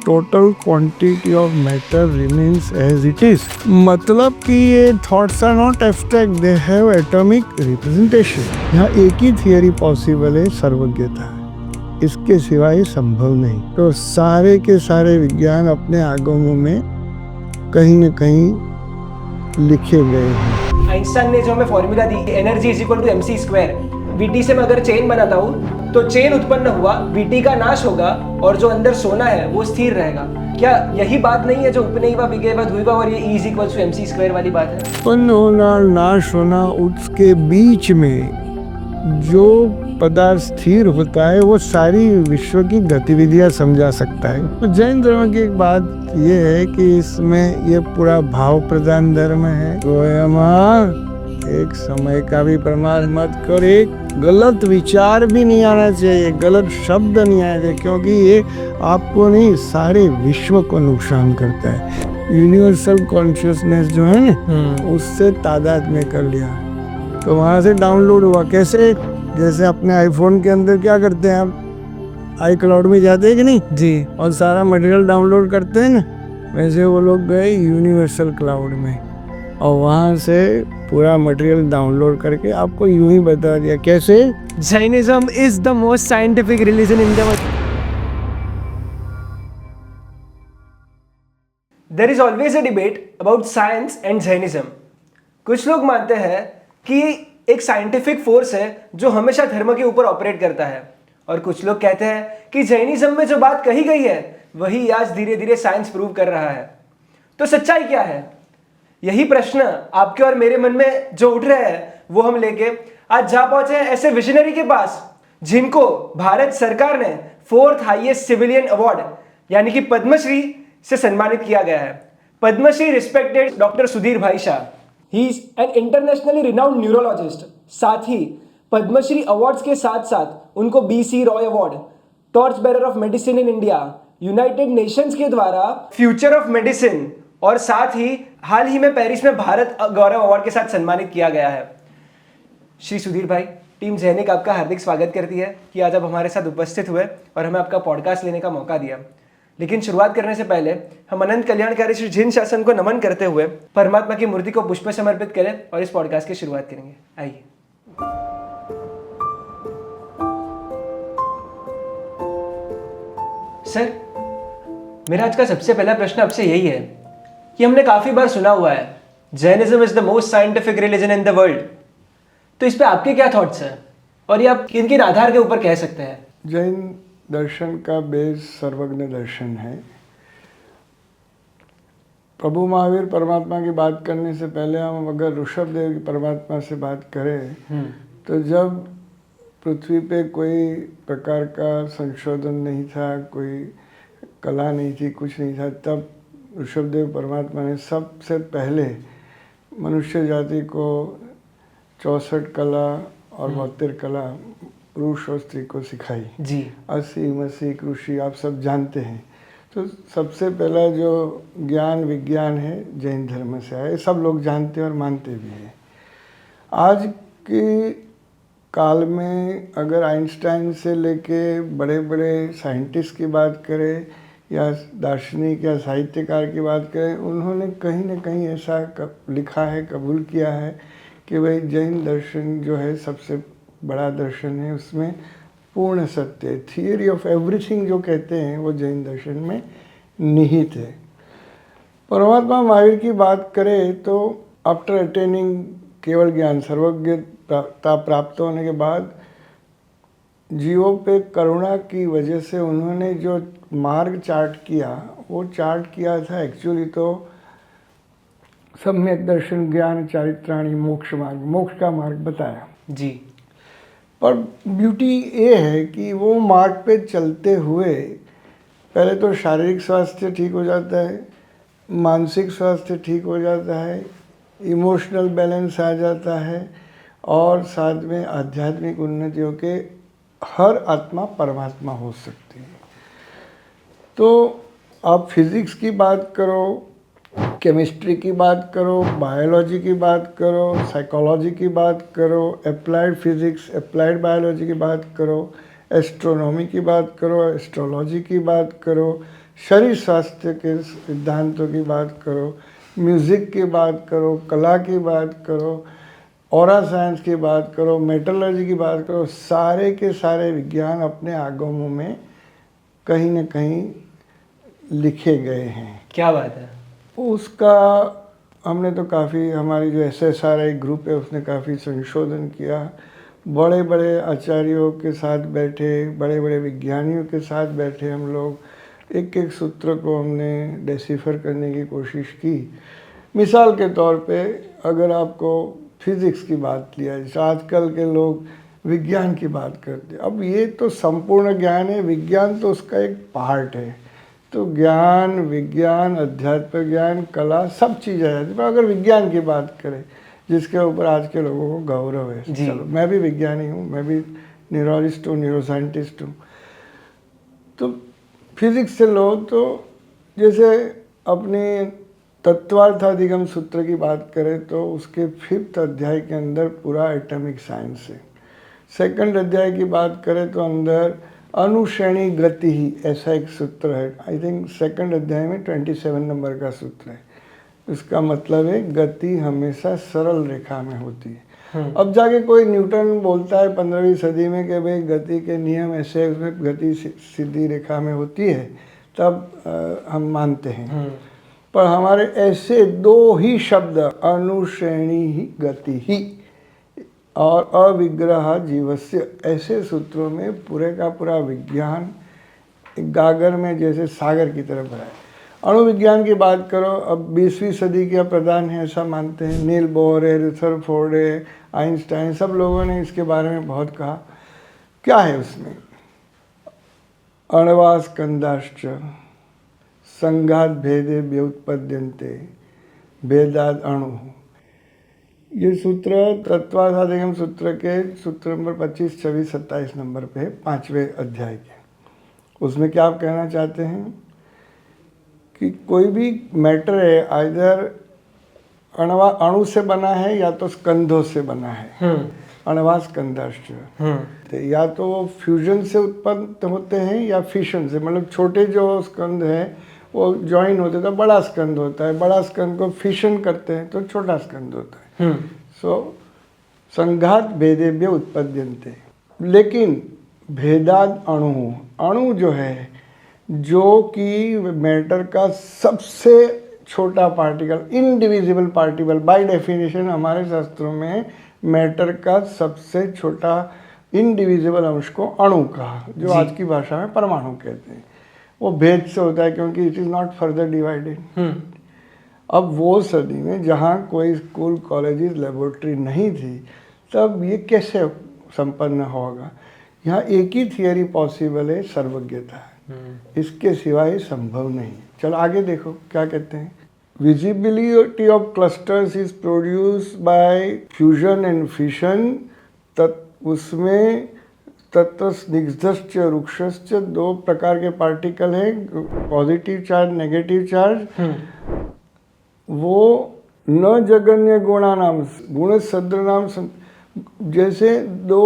Total quantity of matter remains as it is. मतलब कि ये thoughts are not abstract, they have atomic representation. यहाँ एक ही theory possible है, सर्वज्ञता। इसके सिवाय संभव नहीं। तो सारे के सारे विज्ञान अपने आगमों में कहीं न कहीं लिखे गए हैं। आइंस्टाइन ने जो हमें फॉर्मूला दी, energy is equal to mc square, वीटी से मैं अगर चेन बनाता हूँ तो चेन उत्पन्न हुआ, वीटी का नाश होगा और जो अंदर सोना है वो स्थिर रहेगा। क्या यही बात नहीं है जो उपनयवा विगेवा धुईवा और ये E is equal to mc square वाली बात है? उत्पन्न होना, नाश होना, उसके बीच में जो पदार्थ स्थिर होता है वो सारी विश्व की गतिविधियां समझा सकता है। तो जैन धर्म की एक बात ये है कि इसमें ये पूरा भाव प्रधान धर्म है। तो एक समय का भी प्रमाण मत करो, एक गलत विचार भी नहीं आना चाहिए, गलत शब्द नहीं आना चाहिए, क्योंकि ये आपको नहीं सारे विश्व को नुकसान करता है। यूनिवर्सल कॉन्शियसनेस जो है ना, उससे तादाद में कर लिया तो वहाँ से डाउनलोड हुआ। कैसे? जैसे अपने आईफोन के अंदर क्या करते हैं आप, आई क्लाउड में जाते हैं कि नहीं जी, और सारा मटेरियल डाउनलोड करते हैं ना, वैसे वो लोग गए यूनिवर्सल क्लाउड में और वहाँ से पूरा मटेरियल डाउनलोड करके आपको यूं ही बता दिया। कैसे? Jainism is the most scientific religion in the world. There is always a debate about science and Jainism. कुछ लोग मानते हैं कि एक साइंटिफिक फोर्स है जो हमेशा धर्म के ऊपर ऑपरेट करता है, और कुछ लोग कहते हैं कि जैनिज्म में जो बात कही गई है वही आज धीरे धीरे साइंस प्रूव कर रहा है। तो सच्चाई क्या है? यही प्रश्न आपके और मेरे मन में जो उठ रहे हैं वो हम लेके आज जा पहुंचे हैं ऐसे विजनरी के पास जिनको भारत सरकार ने 4th हाईएस्ट सिविलियन अवार्ड यानी कि पद्मश्री से सम्मानित किया गया है। पद्मश्री रिस्पेक्टेड डॉक्टर सुधीर भाई Shah, he is an internationally renowned neurologist. साथ ही पद्मश्री अवार्ड्स के साथ साथ उनको BC Roy award, torch bearer of medicine in India, United Nations के द्वारा फ्यूचर ऑफ मेडिसिन और साथ ही हाल ही में पेरिस में भारत गौरव अवार्ड के साथ सम्मानित किया गया है। श्री सुधीर भाई, टीम जैनिक आपका हार्दिक स्वागत करती है कि आज आप हमारे साथ उपस्थित हुए और हमें आपका पॉडकास्ट लेने का मौका दिया। लेकिन शुरुआत करने से पहले हम अनंत कल्याणकारी श्री जिन शासन को नमन करते हुए परमात्मा की मूर्ति को पुष्प समर्पित करें और इस पॉडकास्ट की शुरुआत करेंगे। आइए। सर, मेरा आज का सबसे पहला प्रश्न आपसे यही है कि हमने काफी बार सुना हुआ है Jainism is the most scientific religion in the world. तो इस पे आपके क्या थॉट्स हैं और ये आप किन किन आधार के ऊपर कह सकते हैं? जैन दर्शन का बेस सर्वज्ञ दर्शन है। प्रभु महावीर परमात्मा की बात करने से पहले हम अगर ऋषभ देव की परमात्मा से बात करें तो जब पृथ्वी पे कोई प्रकार का संशोधन नहीं था, कोई कला नहीं थी, कुछ नहीं था, तब ऋषभ देव परमात्मा ने सबसे पहले मनुष्य जाति को 64 कला और 72 कला पुरुष और स्त्री को सिखाई जी। 80 मसीह कृषि आप सब जानते हैं। तो सबसे पहला जो ज्ञान विज्ञान है जैन धर्म से आया, सब लोग जानते हैं और मानते भी हैं। आज के काल में अगर आइंस्टाइन से लेके बड़े बड़े साइंटिस्ट की बात करें या दार्शनिक या साहित्यकार की बात करें, उन्होंने कहीं ना कहीं ऐसा लिखा है, कबूल किया है कि भाई जैन दर्शन जो है सबसे बड़ा दर्शन है, उसमें पूर्ण सत्य है। थियरी ऑफ एवरीथिंग जो कहते हैं वो जैन दर्शन में निहित है। परमात्मा महावीर की बात करें तो आफ्टर अटेनिंग केवल ज्ञान, सर्वज्ञता प्राप्त होने के बाद जीवों पे करुणा की वजह से उन्होंने जो मार्ग चार्ट किया, वो चार्ट किया था एक्चुअली तो सम्यक दर्शन ज्ञान चारित्राणी मोक्ष मार्ग, मोक्ष का मार्ग बताया जी। पर ब्यूटी ये है कि वो मार्ग पे चलते हुए पहले तो शारीरिक स्वास्थ्य ठीक हो जाता है, मानसिक स्वास्थ्य ठीक हो जाता है, इमोशनल बैलेंस आ जाता है और साथ में आध्यात्मिक उन्नतियों के हर आत्मा परमात्मा हो सकती है। तो आप फिज़िक्स की बात करो, केमिस्ट्री की बात करो, बायोलॉजी की बात करो, साइकोलॉजी की बात करो, अप्लाइड फिज़िक्स, अप्लाइड बायोलॉजी की बात करो, एस्ट्रोनॉमी की बात करो, एस्ट्रोलॉजी की बात करो, शरीर स्वास्थ्य के सिद्धांतों की बात करो, म्यूज़िक की बात करो, कला की बात करो, ऑरा साइंस की बात करो, मेटलर्जी की बात करो, सारे के सारे विज्ञान अपने आगमों में कहीं न कहीं लिखे गए हैं। क्या बात है। उसका हमने तो काफ़ी, हमारी जो SSRI ग्रुप है उसने काफ़ी संशोधन किया, बड़े बड़े आचार्यों के साथ बैठे, बड़े बड़े विज्ञानियों के साथ बैठे हम लोग एक एक सूत्र को हमने डेसिफर करने की कोशिश की। मिसाल के तौर पे अगर आपको फिज़िक्स की बात लिया जाए, आजकल के लोग विज्ञान की बात करते हैं, अब ये तो संपूर्ण ज्ञान है, विज्ञान तो उसका एक पार्ट है। तो ज्ञान, विज्ञान, अध्यात्म ज्ञान, कला सब चीज़ आ जाती है। पर अगर विज्ञान की बात करें जिसके ऊपर आज के लोगों को गौरव है, चलो मैं भी विज्ञानी हूँ, मैं भी न्यूरोलॉजिस्ट हूँ, न्यूरोसाइंटिस्ट हूँ, तो फिजिक्स से लो तो जैसे अपने तत्वार्थाधिगम सूत्र की बात करें तो उसके 5th अध्याय के अंदर पूरा एटॉमिक साइंस है। 2nd अध्याय की बात करें तो अंदर अनुश्रेणी गति ही ऐसा एक सूत्र है, आई थिंक 2nd अध्याय में 27 नंबर का सूत्र है। उसका मतलब है गति हमेशा सरल रेखा में होती है। अब जाके कोई न्यूटन बोलता है 15वीं सदी में कि भाई गति के नियम ऐसे, उसमें गति सीधी रेखा में होती है, तब हम मानते हैं। पर हमारे ऐसे 2 ही शब्द, अनुश्रेणी ही गति ही और अविग्रह जीवस्य, ऐसे सूत्रों में पूरे का पूरा विज्ञान गागर में जैसे सागर की तरह भरा है। अणुविज्ञान की बात करो, अब 20वीं सदी के प्रधान है ऐसा मानते हैं, नील बोर है, रदरफोर्ड है, आइंस्टाइन, सब लोगों ने इसके बारे में बहुत कहा। क्या है उसमें? अणवा स्कंदाश्च संघात भेदे व्युत्पद्यन्ते भेदाद अणु। ये सूत्र तत्वार्थाधिगम सूत्र के सूत्र नंबर 25, 26, 27 नंबर पे 5वें अध्याय के। उसमें क्या आप कहना चाहते हैं कि कोई भी मैटर है आइदर अणु से बना है या तो स्कंधों से बना है, अणवा स्कंदाश्च, या तो वो फ्यूजन से उत्पन्न होते हैं या फिशन से, मतलब छोटे जो स्कंध है वो ज्वाइन होते तो बड़ा स्कंध होता है, बड़ा स्कंध को फिशन करते हैं तो छोटा स्कंध होता है। सो संघात भेदेभ्य उत्पद्यन्ते, लेकिन भेदाद अणु, अणु जो है जो कि मैटर का सबसे छोटा particle, indivisible particle, by definition हमारे शास्त्रों में मैटर का सबसे छोटा इनडिविजिबल अंश को अणु कहा, जो आज की भाषा में परमाणु कहते हैं। वो भेद से होता है क्योंकि it is not further divided. अब वो सदी में जहाँ कोई स्कूल, कॉलेजेस, लेबोरेटरी नहीं थी, तब ये कैसे संपन्न होगा? यहाँ एक ही थियरी पॉसिबल है, सर्वज्ञता है, इसके सिवा ये संभव नहीं। चलो आगे देखो क्या कहते हैं। Visibility of clusters is produce by fusion and fission, उसमें तत्स्निग्धश्च रुक्षश्च 2 प्रकार के पार्टिकल हैं, पॉजिटिव चार्ज, नेगेटिव चार्ज। वो न जगन्य गुणानाम, गुण सद्र नाम, जैसे 2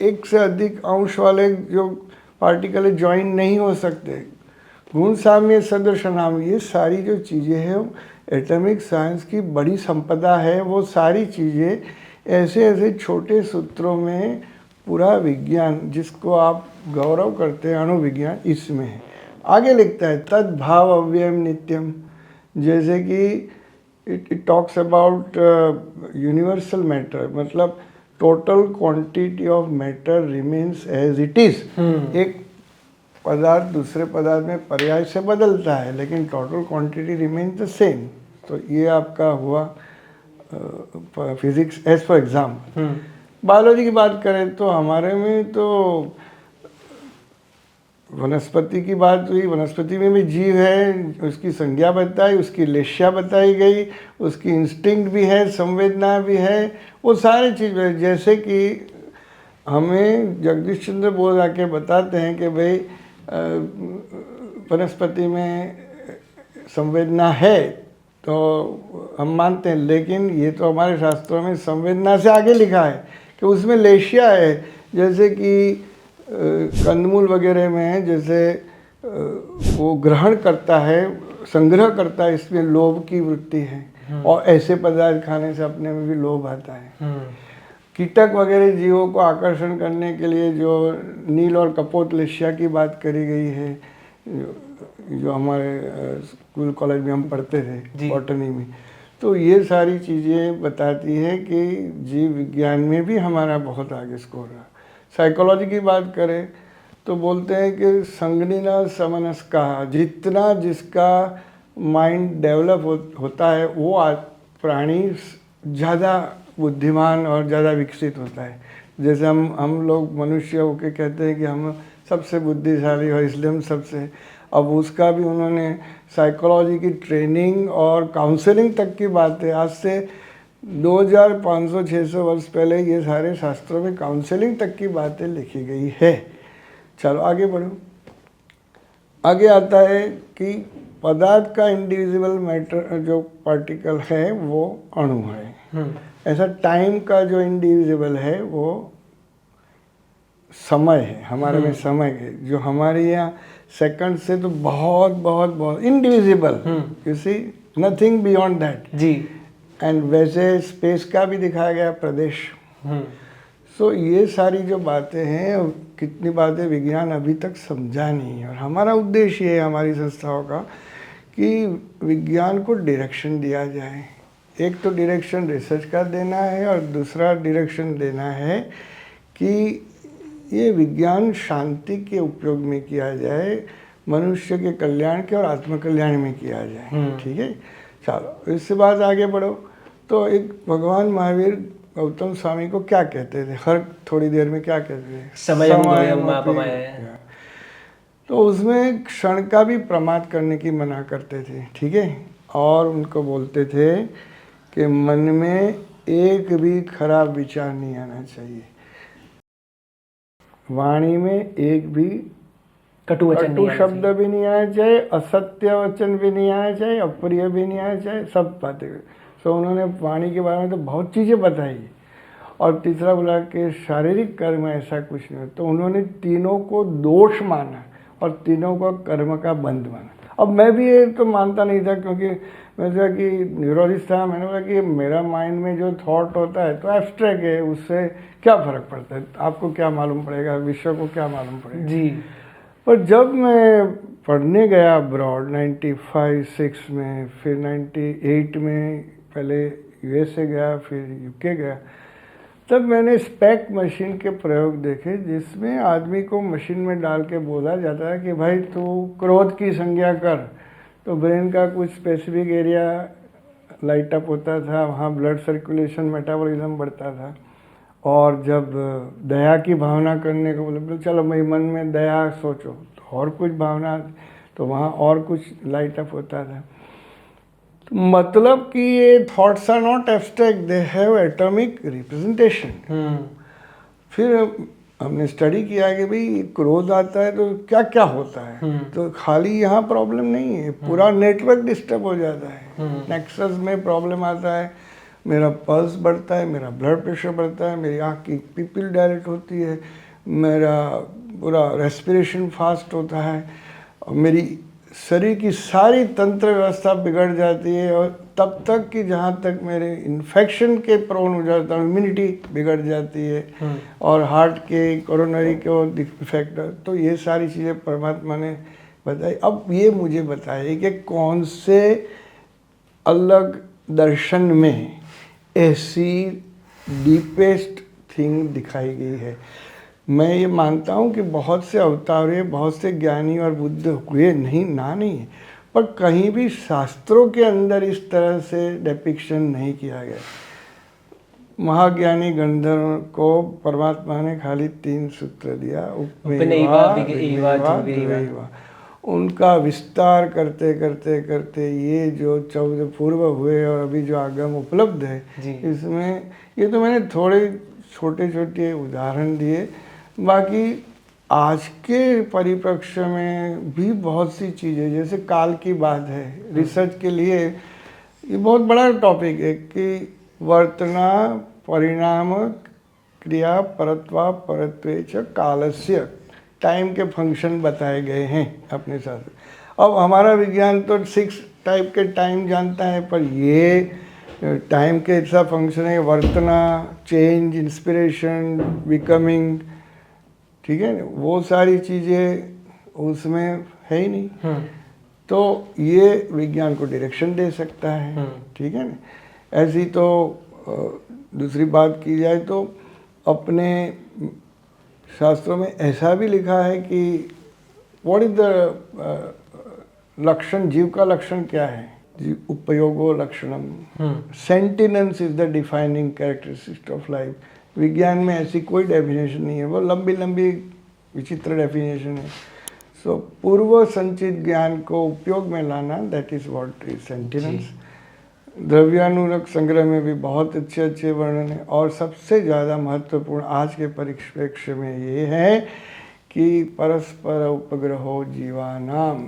एक से अधिक अंश वाले जो पार्टिकल ज्वाइन नहीं हो सकते, गुण साम्य सदृश नाम, ये सारी जो चीज़ें हैं एटॉमिक साइंस की बड़ी संपदा है। वो सारी चीज़ें ऐसे ऐसे छोटे सूत्रों में पूरा विज्ञान, जिसको आप गौरव करते हैं अणुविज्ञान, इसमें है। आगे लिखता है तद्भाव अव्ययम नित्यम, जैसे कि it talks about universal matter, मतलब total quantity of matter remains as it is. एक पदार्थ दूसरे पदार्थ में पर्याय से बदलता है, लेकिन total quantity remains the same. तो ये आपका हुआ physics as for example. Biology की बात करें तो हमारे में तो वनस्पति की बात हुई, वनस्पति में भी जीव है, उसकी संज्ञा बताई, उसकी लेश्या बताई गई, उसकी इंस्टिंक्ट भी है, संवेदना भी है, वो सारी चीज़ें। जैसे कि हमें जगदीश चंद्र बोस आके बताते हैं कि भाई वनस्पति में संवेदना है, तो हम मानते हैं, लेकिन ये तो हमारे शास्त्रों में संवेदना से आगे लिखा है कि उसमें लेश्या है। जैसे कि कंदमूल वगैरह में, जैसे वो ग्रहण करता है, संग्रह करता है, इसमें लोभ की वृत्ति है और ऐसे पदार्थ खाने से अपने में भी लोभ आता है। कीटक वगैरह जीवों को आकर्षण करने के लिए जो नील और कपोतलेशिया की बात करी गई है, जो हमारे स्कूल कॉलेज में हम पढ़ते थे बॉटनी में, तो ये सारी चीज़ें बताती है कि जीव विज्ञान में भी हमारा बहुत आगे स्कोर है। साइकोलॉजी की बात करें तो बोलते हैं कि संगनिना समनस्का, जितना जिसका माइंड डेवलप होता है वो प्राणी ज़्यादा बुद्धिमान और ज़्यादा विकसित होता है। जैसे हम लोग मनुष्य होके कहते हैं कि हम सबसे बुद्धिशाली और इसलिए हम सबसे, अब उसका भी उन्होंने साइकोलॉजी की ट्रेनिंग और काउंसलिंग तक की बात है। आज से 2500-600 वर्ष पहले ये सारे शास्त्रों में काउंसलिंग तक की बातें लिखी गई है। चलो आगे बढ़ो। आगे आता है कि पदार्थ का इंडिविजुअल मैटर जो पार्टिकल है वो अणु है। ऐसा टाइम का जो इंडिविजुअल है वो समय है, हमारे में समय है, जो हमारे यहाँ सेकंड से तो बहुत बहुत बहुत indivisible, you see nothing beyond that जी। एंड वैसे स्पेस का भी दिखाया गया प्रदेश। सो ये सारी जो बातें हैं, कितनी बातें विज्ञान अभी तक समझा नहीं है, और हमारा उद्देश्य ये है हमारी संस्थाओं का कि विज्ञान को डायरेक्शन दिया जाए। एक तो डायरेक्शन रिसर्च का देना है और दूसरा डायरेक्शन देना है कि ये विज्ञान शांति के उपयोग में किया जाए, मनुष्य के कल्याण के और आत्मकल्याण में किया जाए। ठीक है, चलो इससे बाद आगे बढ़ो। तो एक भगवान महावीर गौतम स्वामी को क्या कहते थे, हर थोड़ी देर में क्या कहते थे, समय। तो उसमें क्षण का भी प्रमाद करने की मना करते थे। ठीक है, और उनको बोलते थे कि मन में एक भी खराब विचार नहीं आना चाहिए, वाणी में एक भी कटु शब्द भी नहीं आना चाहिए, असत्य वचन भी नहीं आना चाहिए, अप्रिय भी नहीं आना चाहिए, सब बातें। तो उन्होंने वाणी के बारे में तो बहुत चीज़ें बताई। और तीसरा बोला कि शारीरिक कर्म ऐसा कुछ नहीं। तो उन्होंने तीनों को दोष माना और तीनों को कर्म का बंध माना। अब मैं भी ये तो मानता नहीं था, क्योंकि मैं सोचा कि न्यूरोलॉजिस्ट था, मैंने बोला कि मेरा माइंड में जो थॉट होता है तो एब्स्ट्रैक्ट है, उससे क्या फ़र्क पड़ता है, आपको क्या मालूम पड़ेगा, विश्व को क्या मालूम पड़ेगा जी। पर जब मैं पढ़ने गया अब्रॉड 95-6 में, फिर 98 में पहले यूएसए गया, फिर यूके गया, तब मैंने स्पेक मशीन के प्रयोग देखे, जिसमें आदमी को मशीन में डाल के बोला जाता है कि भाई तू क्रोध की संज्ञा कर, तो ब्रेन का कुछ स्पेसिफिक एरिया लाइट अप होता था, वहाँ ब्लड सर्कुलेशन मेटाबॉलिज्म बढ़ता था। और जब दया की भावना करने को बोले, चलो भाई मन में दया सोचो, तो और कुछ भावना, तो वहाँ और कुछ लाइट अप होता था। तो मतलब कि ये thoughts are not abstract, they have atomic representation. फिर हमने स्टडी किया कि भाई क्रोध आता है तो क्या क्या होता है, तो खाली यहाँ प्रॉब्लम नहीं है, पूरा नेटवर्क डिस्टर्ब हो जाता है। नेक्सस में प्रॉब्लम आता है, मेरा पल्स बढ़ता है, मेरा ब्लड प्रेशर बढ़ता है, मेरी आँख की पिपिल डायरेक्ट होती है, मेरा पूरा रेस्पिरेशन फास्ट होता है, और मेरी शरीर की सारी तंत्र व्यवस्था बिगड़ जाती है, और तब तक कि जहाँ तक मेरे इन्फेक्शन के प्रोन हो जाता हूँ, इम्यूनिटी बिगड़ जाती है, और हार्ट के कोरोनरी को इफेक्ट। तो ये सारी चीज़ें परमात्मा ने बताई। अब ये मुझे बताइए कि कौन से अलग दर्शन में ऐसी डीपेस्ट थिंग दिखाई गई है। मैं ये मानता हूँ कि बहुत से अवतार हुए, बहुत से ज्ञानी और बुद्ध हुए, नहीं है, पर कहीं भी शास्त्रों के अंदर इस तरह से डिपिक्शन नहीं किया गया। महाज्ञानी गंधर्व को परमात्मा ने खाली 3 सूत्र दिया, उनका विस्तार करते करते करते ये जो 14 पूर्व हुए और अभी जो आगम उपलब्ध है, इसमें ये तो मैंने थोड़े छोटे छोटे उदाहरण दिए। बाकी आज के परिप्रेक्ष्य में भी बहुत सी चीज़ें, जैसे काल की बात है, रिसर्च के लिए ये बहुत बड़ा टॉपिक है कि वर्तना परिणाम क्रिया परत्वा परत्वे च कालस्य टाइम के फंक्शन बताए गए हैं अपने साथ। अब हमारा विज्ञान तो 6 टाइप के टाइम जानता है, पर ये टाइम के ऐसा फंक्शन है, वर्तना, चेंज, इंस्पिरेशन, बिकमिंग, ठीक है ना, वो सारी चीज़ें उसमें है ही नहीं। तो ये विज्ञान को डायरेक्शन दे सकता है, ठीक है ना। ऐसी तो दूसरी बात की जाए तो अपने शास्त्रों में ऐसा भी लिखा है कि व्हाट इज द लक्षण, जीव का लक्षण क्या है, जीव उपयोगो लक्षणम, sentience is the defining characteristic of life. विज्ञान में ऐसी कोई डेफिनेशन नहीं है, वो लंबी लंबी विचित्र डेफिनेशन है। सो पूर्व संचित ज्ञान को उपयोग में लाना, दैट इज व्हाट इज सेंटिनेंस। द्रव्यानुरक्त संग्रह में भी बहुत अच्छे अच्छे वर्णन है, और सबसे ज़्यादा महत्वपूर्ण आज के परिप्रेक्ष्य में ये है कि परस्पर उपग्रहो जीवानाम,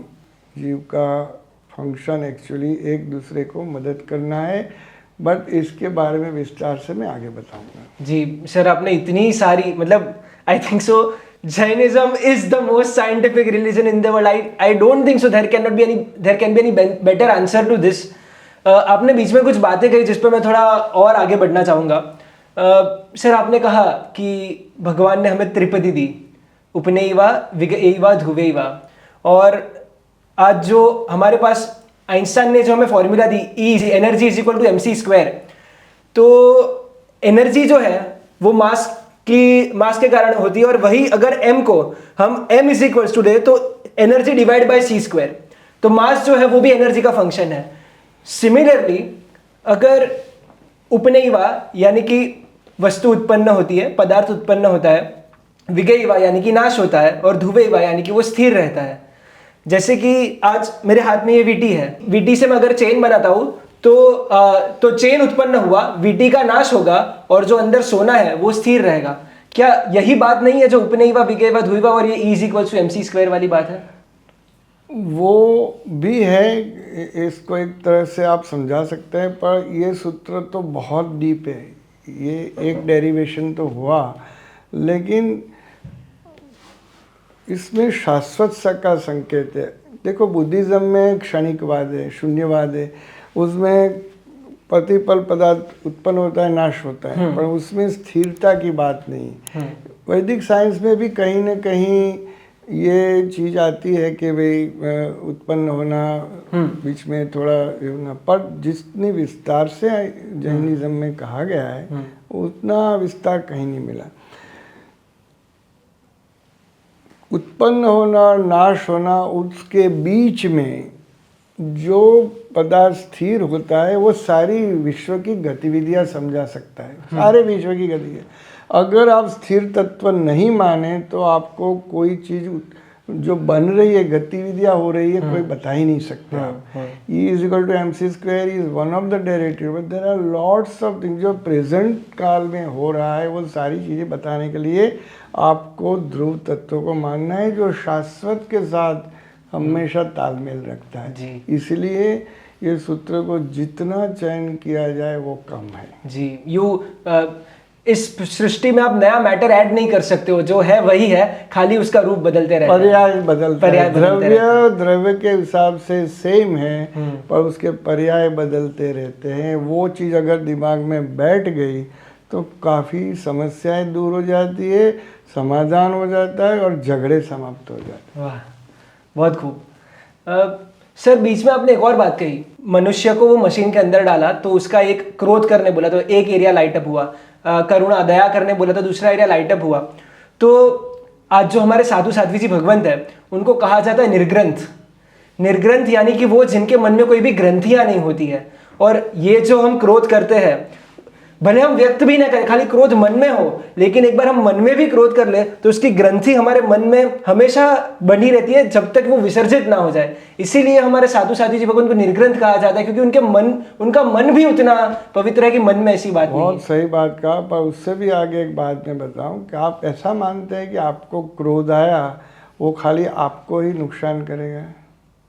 जीव का फंक्शन एक्चुअली एक दूसरे को मदद करना है। बट इसके बारे में विस्तार से मैं आगे बताऊंगा। जी सर, आपने इतनी सारी, मतलब I think so Jainism is the most scientific religion in the world. I don't think so there can be any better answer to this. आपने बीच में कुछ बातें कही जिस पर मैं थोड़ा और आगे बढ़ना चाहूँगा। सर, आपने कहा कि भगवान ने हमें त्रिपदी दी, उपनयवा, विगयवा, ध्रुवैवा, और आज जो हमारे पास आइंस्टाइन ने जो हमें फॉर्मूला दी, E energy is equal to mc², तो एनर्जी जो है वो मास के कारण होती है, और वही अगर m को हम m इज इक्वल टू दे तो एनर्जी डिवाइड बाय c², तो मास जो है वो भी एनर्जी का फंक्शन है। सिमिलरली अगर उपनयवा यानी कि वस्तु उत्पन्न होती है, पदार्थ उत्पन्न होता है, विगयवा यानी कि नाश होता है, और ध्रुवैवा यानी कि वो स्थिर रहता है। जैसे कि आज मेरे हाथ में ये वीटी है, वीटी से मैं अगर चेन बनाता हूँ तो चेन उत्पन्न हुआ, वीटी का नाश होगा, और जो अंदर सोना है वो स्थिर रहेगा। क्या यही बात नहीं है जो उपनयवा, विगयवा, ध्रुवैवा और ये E is equal to mc² वाली बात है? वो भी है, इसको एक तरह से आप समझा सकते हैं, पर ये सूत्र तो बहुत डीप है। ये एक डेरिवेशन तो हुआ, लेकिन इसमें शाश्वत सा का संकेत है। देखो, बुद्धिज़्म में क्षणिकवाद है, शून्यवाद है, उसमें प्रतिपल पदार्थ उत्पन्न होता है, नाश होता है, पर उसमें स्थिरता की बात नहीं। वैदिक साइंस में भी कहीं ना कहीं ये चीज़ आती है कि भाई उत्पन्न होना, बीच में थोड़ा होना, पर जितनी विस्तार से जैनिज्म में कहा गया है उतना विस्तार कहीं नहीं मिला। उत्पन्न होना, नाश होना, उसके बीच में जो पदार्थ स्थिर होता है वो सारी विश्व की गतिविधियां समझा सकता है, सारे विश्व की गतिविधियां। अगर आप स्थिर तत्व नहीं माने तो आपको कोई चीज जो बन रही है, गतिविधियां हो रही है, कोई बता ही नहीं सकता। E is equal to mc² is one of the derivative, but there are lots of things जो प्रेजेंट काल में हो रहा है। वो सारी चीज़ें बताने के लिए आपको ध्रुव तत्व को मानना है, जो शाश्वत के साथ हमेशा तालमेल रखता है। इसलिए ये सूत्र को जितना चयन किया जाए वो कम है। जी, इस सृष्टि में आप नया मैटर ऐड नहीं कर सकते हो, जो है वही है, खाली उसका रूप बदलते रहता है, पर्याय बदलता है। द्रव्य के हिसाब से सेम है, पर उसके पर्याय बदलते रहते हैं। वो चीज़ अगर दिमाग में बैठ गई तो काफ़ी समस्याएं दूर हो जाती है, समाधान हो जाता है और झगड़े समाप्त हो जाते हैं। वाह, बहुत खूब। सर, बीच में आपने एक और बात कही, मनुष्य को वो मशीन के अंदर डाला तो उसका एक क्रोध करने बोला तो एक एरिया लाइट अप हुआ, करुणा, दया करने बोला तो दूसरा एरिया लाइट अप हुआ। तो आज जो हमारे साधु साध्वी जी भगवंत है, उनको कहा जाता है निर्ग्रंथ। निर्ग्रंथ यानी कि वो जिनके मन में कोई भी ग्रंथियां नहीं होती है। और ये जो हम क्रोध करते हैं, भले हम व्यक्त भी ना करें, खाली क्रोध मन में हो, लेकिन एक बार हम मन में भी क्रोध कर ले तो उसकी ग्रंथि हमारे मन में हमेशा बनी रहती है जब तक वो विसर्जित ना हो जाए। इसीलिए हमारे साधु साध्वी जी भगवान को निर्ग्रंथ कहा जाता है, क्योंकि उनका मन भी उतना पवित्र है कि मन में ऐसी बात नहीं है। बहुत सही बात कहा, पर उससे भी आगे एक बात मैं बताऊं कि आप ऐसा मानते हैं कि आपको क्रोध आया वो खाली आपको ही नुकसान करेगा?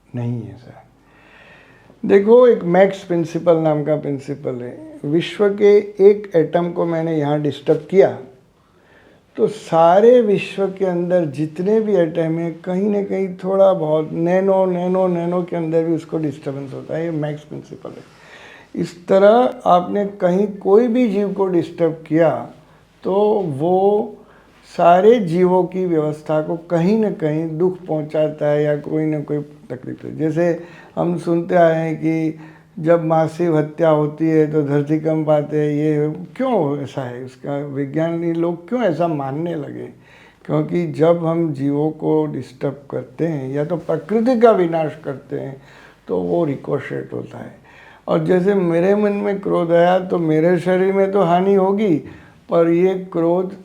नहीं है सर। देखो, एक मैक्स प्रिंसिपल नाम का प्रिंसिपल है। विश्व के एक एटम को मैंने यहाँ डिस्टर्ब किया तो सारे विश्व के अंदर जितने भी एटम है कहीं ना कहीं थोड़ा बहुत नैनो नैनो नैनो के अंदर भी उसको डिस्टर्बेंस होता है। ये मैक्स प्रिंसिपल है। इस तरह आपने कहीं कोई भी जीव को डिस्टर्ब किया तो वो सारे जीवों की व्यवस्था को कहीं ना कहीं दुख पहुंचाता है या कोई ना कोई तकलीफ है। जैसे हम सुनते आए हैं कि जब मासिव हत्या होती है तो धरती कंप आते हैं, ये क्यों ऐसा है? उसका विज्ञानी लोग क्यों ऐसा मानने लगे? क्योंकि जब हम जीवों को डिस्टर्ब करते हैं या तो प्रकृति का विनाश करते हैं तो वो रिकोशेट होता है। और जैसे मेरे मन में क्रोध आया तो मेरे शरीर में तो हानि होगी, पर ये क्रोध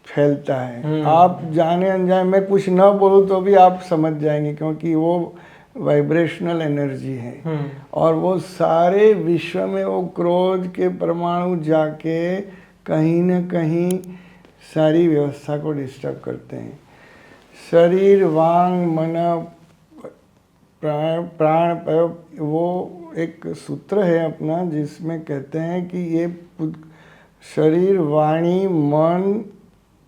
फैलता है। आप जाने अनजाने, मैं कुछ न बोलूँ तो भी आप समझ जाएंगे, क्योंकि वो वाइब्रेशनल एनर्जी है और वो सारे विश्व में वो क्रोध के परमाणु जाके कहीं न कहीं सारी व्यवस्था को डिस्टर्ब करते हैं। शरीर, वांग, मन, प्राण, वो एक सूत्र है अपना जिसमें कहते हैं कि ये शरीर, वाणी, मन,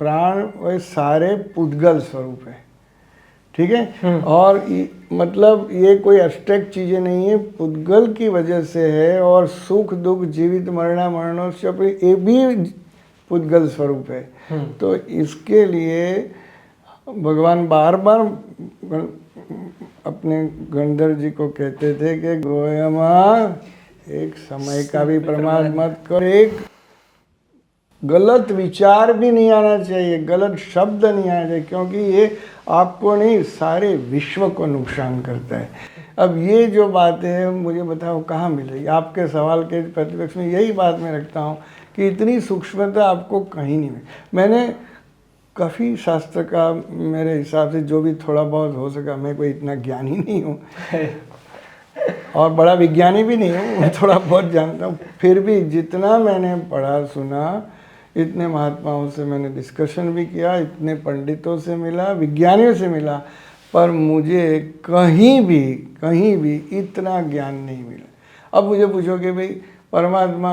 प्राण वे सारे पुद्गल स्वरूप है। ठीक है। और मतलब ये कोई एब्स्ट्रैक्ट चीज़ें नहीं है, पुद्गल की वजह से है। और सुख दुख, जीवित मरणोत्सव, ये भी पुद्गल स्वरूप है। तो इसके लिए भगवान बार बार अपने गंधर्व जी को कहते थे कि गोयमा एक समय का भी प्रमाद मत कर, एक गलत विचार भी नहीं आना चाहिए, गलत शब्द नहीं आना चाहिए, क्योंकि ये आपको नहीं सारे विश्व को नुकसान करता है। अब ये जो बातें हैं मुझे बताओ कहाँ मिलेगी? आपके सवाल के प्रतिपक्ष में यही बात मैं रखता हूँ कि इतनी सूक्ष्मता आपको कहीं नहीं मिली। मैंने काफ़ी शास्त्र का मेरे हिसाब से जो भी थोड़ा बहुत हो सका, मैं कोई इतना ज्ञानी नहीं हूँ और बड़ा विज्ञानी भी नहीं हूँ, थोड़ा बहुत जानता हूँ। फिर भी जितना मैंने पढ़ा सुना, इतने महात्माओं से मैंने डिस्कशन भी किया, इतने पंडितों से मिला, विज्ञानियों से मिला, पर मुझे कहीं भी इतना ज्ञान नहीं मिला। अब मुझे पूछोगे भाई परमात्मा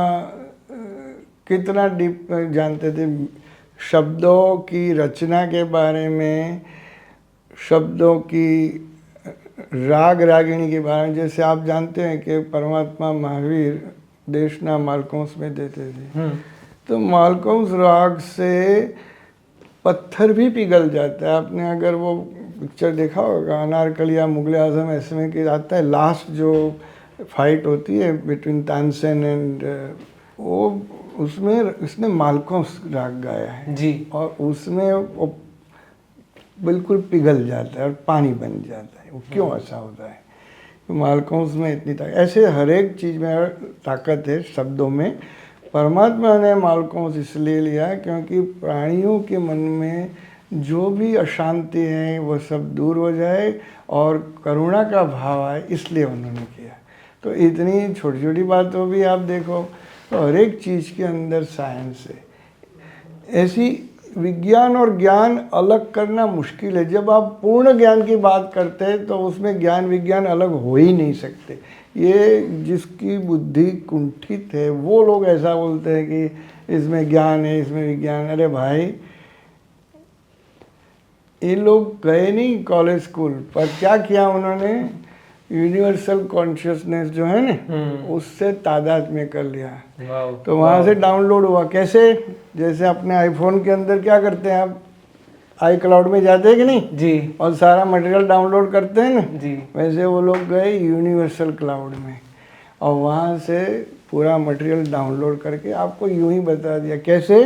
कितना डीप जानते थे? शब्दों की रचना के बारे में, शब्दों की राग रागिणी के बारे में। जैसे आप जानते हैं कि परमात्मा महावीर देशना मालकोंस में देते थे, तो मालकोंस राग से पत्थर भी पिघल जाता है। आपने अगर वो पिक्चर देखा होगा अनारकली या मुगल आजम, ऐसे में कि आता है लास्ट जो फाइट होती है बिटवीन तानसेन एंड वो, उसमें उसने मालकोंस राग गाया है जी, और उसमें वो बिल्कुल पिघल जाता है और पानी बन जाता है। वो क्यों ऐसा होता है? तो मालकोंस में इतनी ताकत, ऐसे हर एक चीज़ में ताकत है शब्दों में। परमात्मा ने मालकोंस इसलिए लिया क्योंकि प्राणियों के मन में जो भी अशांति है वो सब दूर हो जाए और करुणा का भाव आए, इसलिए उन्होंने किया। तो इतनी छोटी छोटी बातों भी आप देखो तो हर एक चीज़ के अंदर साइंस है। ऐसी विज्ञान और ज्ञान अलग करना मुश्किल है। जब आप पूर्ण ज्ञान की बात करते हैं तो उसमें ज्ञान विज्ञान अलग हो ही नहीं सकते। ये जिसकी बुद्धि कुंठित है वो लोग ऐसा बोलते हैं कि इसमें ज्ञान है, इसमें विज्ञान। अरे भाई, ये लोग गए नहीं कॉलेज स्कूल, पर क्या किया उन्होंने? यूनिवर्सल कॉन्शियसनेस जो है ना, उससे तादाद में कर लिया। तो वहाँ से डाउनलोड हुआ। कैसे? जैसे अपने आईफोन के अंदर क्या करते हैं आप, आई क्लाउड में जाते हैं कि नहीं जी, और सारा मटेरियल डाउनलोड करते हैं ना जी, वैसे वो लोग गए यूनिवर्सल क्लाउड में और वहाँ से पूरा मटेरियल डाउनलोड करके आपको यूं ही बता दिया। कैसे?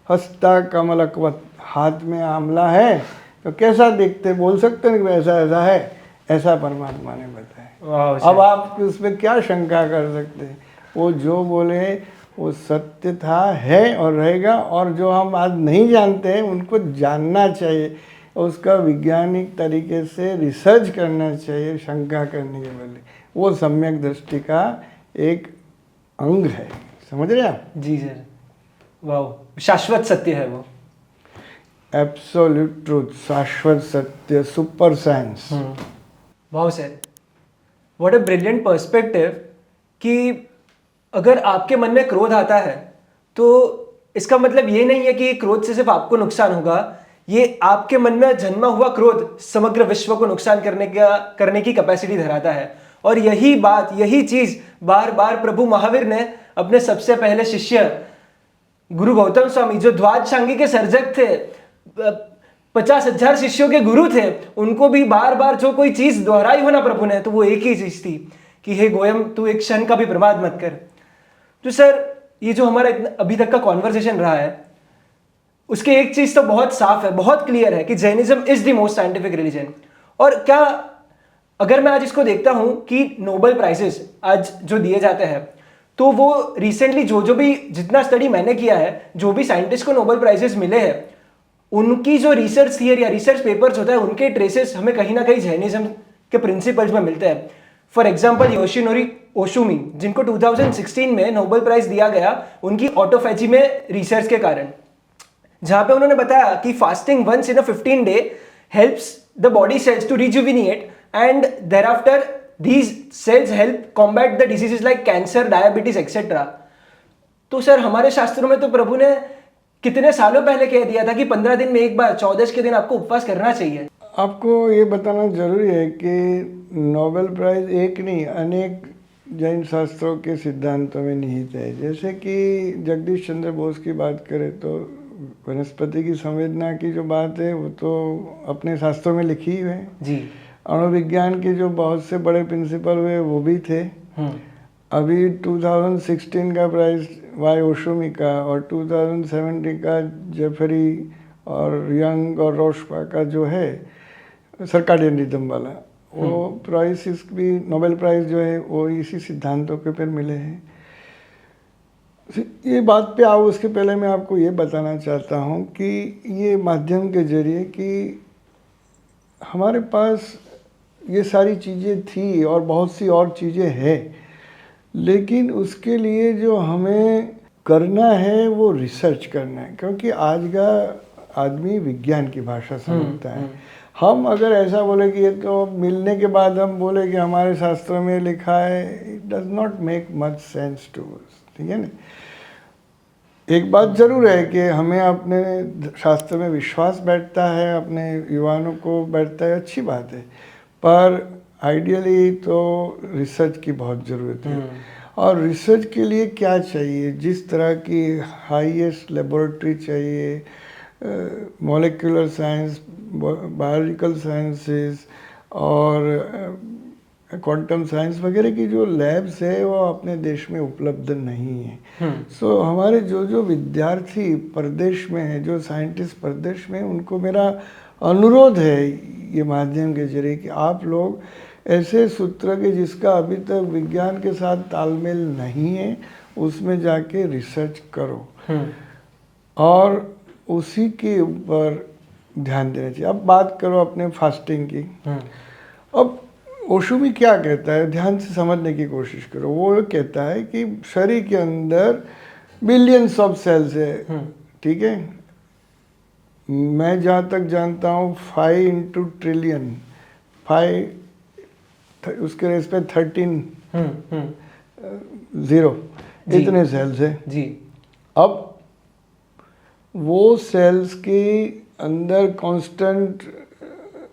हस्ता कमलकवत, हाथ में आंवला है तो कैसा दिखते, बोल सकते हैं कि ऐसा ऐसा है, ऐसा परमात्मा ने बताया। अब आप उसमें क्या शंका कर सकते हैं? वो जो बोले वो सत्य था, है और रहेगा। और जो हम आज नहीं जानते हैं उनको जानना चाहिए, उसका वैज्ञानिक तरीके से रिसर्च करना चाहिए शंका करने के बदले। वो सम्यक दृष्टि का एक अंग है। समझ रहे आप? जी सर, वाह, शाश्वत सत्य है वो, एब्सोल्यूट ट्रूथ, शाश्वत सत्य, सुपर साइंस। वाह sir, what a brilliant perspective कि अगर आपके मन में क्रोध आता है तो इसका मतलब ये नहीं है कि क्रोध से सिर्फ आपको नुकसान होगा, ये आपके मन में जन्मा हुआ क्रोध समग्र विश्व को नुकसान करने की कैपेसिटी धराता है। और यही बात, यही चीज बार बार प्रभु महावीर ने अपने सबसे पहले शिष्य गुरु गौतम स्वामी, जो द्वादश शांगी के सर्जक थे, 50,000 शिष्यों के गुरु थे, उनको भी बार बार जो कोई चीज दोहराई हो ना प्रभु ने, तो वो एक ही चीज थी कि हे गोयम, तू एक क्षण का भी बर्बाद मत कर। तो सर, ये जो हमारा अभी तक का कॉन्वर्सेशन रहा है, उसके एक चीज तो बहुत साफ है, बहुत क्लियर है कि Jainism is the most scientific religion. और क्या, अगर मैं आज इसको देखता हूं कि नोबेल प्राइजेस आज जो दिए जाते हैं, तो वो रिसेंटली जो भी जितना स्टडी मैंने किया है, जो भी साइंटिस्ट को नोबेल प्राइजेस मिले हैं, उनकी जो रिसर्च थियरी या रिसर्च पेपर्स होता है, उनके ट्रेसेस हमें कहीं ना कहीं जैनिज्म के प्रिंसिपल्स में मिलते हैं। फॉर एग्जाम्पल, योशिनोरी ओशुमी, जिनको 2016 में नोबेल प्राइज दिया गया उनकी ऑटोफैजी में रिसर्च के कारण, जहां पे उन्होंने बताया कि fasting once in a 15 day helps the body cells to rejuvenate and thereafter these cells help combat the diseases like cancer, diabetes etc. तो सर, हमारे शास्त्रों में तो प्रभु ने कितने सालों पहले कह दिया था कि 15 दिन में एक बार 14 के दिन आपको उपवास करना चाहिए। आपको ये बताना जरूरी है कि नोबेल प्राइज एक नहीं, अनेक जैन शास्त्रों के सिद्धांतों में निहित है। जैसे कि जगदीश चंद्र बोस की बात करें तो वनस्पति की संवेदना की जो बात है वो तो अपने शास्त्रों में लिखी हुई है जी। अणुविज्ञान के जो बहुत से बड़े प्रिंसिपल हुए वो भी थे। अभी 2016 का प्राइज वाई ओशुमी का और 2017 का जेफरी और यंग और रोशपा का जो है सर्काडियन रिदम वाला, वो प्राइज भी नोबेल प्राइज जो है वो इसी सिद्धांतों के पर मिले हैं। ये बात पे आओ, उसके पहले मैं आपको ये बताना चाहता हूँ कि ये माध्यम के जरिए कि हमारे पास ये सारी चीज़ें थी और बहुत सी और चीज़ें हैं, लेकिन उसके लिए जो हमें करना है वो रिसर्च करना है, क्योंकि आज का आदमी विज्ञान की भाषा समझता है। हम अगर ऐसा बोले कि ये तो मिलने के बाद हम बोले कि हमारे शास्त्रों में लिखा है, it does not make much sense to us, ठीक है ना। एक बात ज़रूर है कि हमें अपने शास्त्र में विश्वास बैठता है, अपने युवाओं को बैठता है, अच्छी बात है, पर आइडियली तो रिसर्च की बहुत ज़रूरत है। और रिसर्च के लिए क्या चाहिए, जिस तरह की हाईएस्ट लेबोरेटरी चाहिए, मॉलिक्यूलर साइंस, बायोलॉजिकल साइंसेस और क्वांटम साइंस वगैरह की जो लैब्स है वो अपने देश में उपलब्ध नहीं है। सो हमारे जो विद्यार्थी प्रदेश में हैं, जो साइंटिस्ट प्रदेश में, उनको मेरा अनुरोध है ये माध्यम के जरिए कि आप लोग ऐसे सूत्र के जिसका अभी तक विज्ञान के साथ तालमेल नहीं है उसमें जाके रिसर्च करो और उसी के ऊपर ध्यान देना चाहिए। अब बात करो अपने फास्टिंग की। अब ओशुमी क्या कहता है, ध्यान से समझने की कोशिश करो। वो कहता है कि शरीर के अंदर बिलियंस ऑफ सेल्स है, ठीक है। मैं जहाँ तक जानता हूँ 5 इंटू ट्रिलियन, 5 उसके रेस पे 13 0 इतने सेल्स है जी। अब वो सेल्स के अंदर कांस्टेंट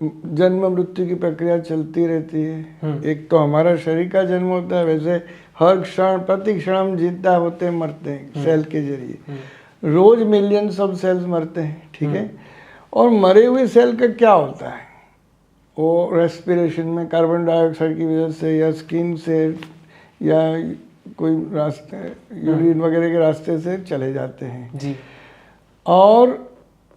जन्म मृत्यु की प्रक्रिया चलती रहती है। एक तो हमारा शरीर का जन्म होता है, वैसे हर क्षण प्रति क्षण हम जिंदा होते मरते हैं सेल के जरिए। रोज मिलियंस ऑफ सेल्स मरते हैं, ठीक है। और मरे हुए सेल का क्या होता है, वो रेस्पिरेशन में कार्बन डाइऑक्साइड की वजह से या स्किन से या कोई रास्ते यूरिन वगैरह के रास्ते से चले जाते हैं जी। और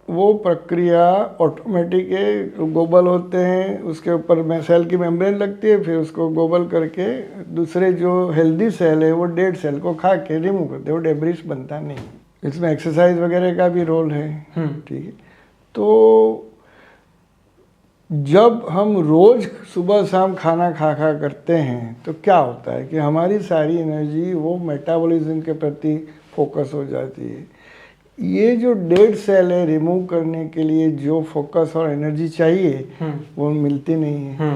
वो प्रक्रिया ऑटोमेटिक है। गोबल होते हैं, उसके ऊपर में सेल की मेम्ब्रेन लगती है, फिर उसको गोबल करके दूसरे जो हेल्दी सेल है वो डेड सेल को खा के रिमूव करते हैं, वो डेब्रिस बनता नहीं। इसमें एक्सरसाइज वगैरह का भी रोल है, ठीक है। तो जब हम रोज सुबह शाम खाना खा करते हैं तो क्या होता है कि हमारी सारी एनर्जी वो मेटाबॉलिज्म के प्रति फोकस हो जाती है। ये जो डेड सेल है रिमूव करने के लिए जो फोकस और एनर्जी चाहिए वो मिलती नहीं है।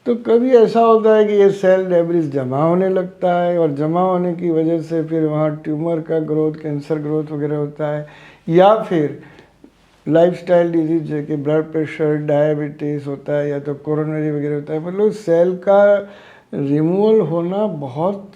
तो कभी ऐसा होता है कि ये सेल डेब्रिस जमा होने लगता है और जमा होने की वजह से फिर वहाँ ट्यूमर का ग्रोथ, कैंसर ग्रोथ वगैरह होता है, या फिर लाइफस्टाइल डिजीज जैसे कि ब्लड प्रेशर, डायबिटीज़ होता है, या तो कोरोनरी वगैरह होता है। मतलब सेल का रिमूवल होना बहुत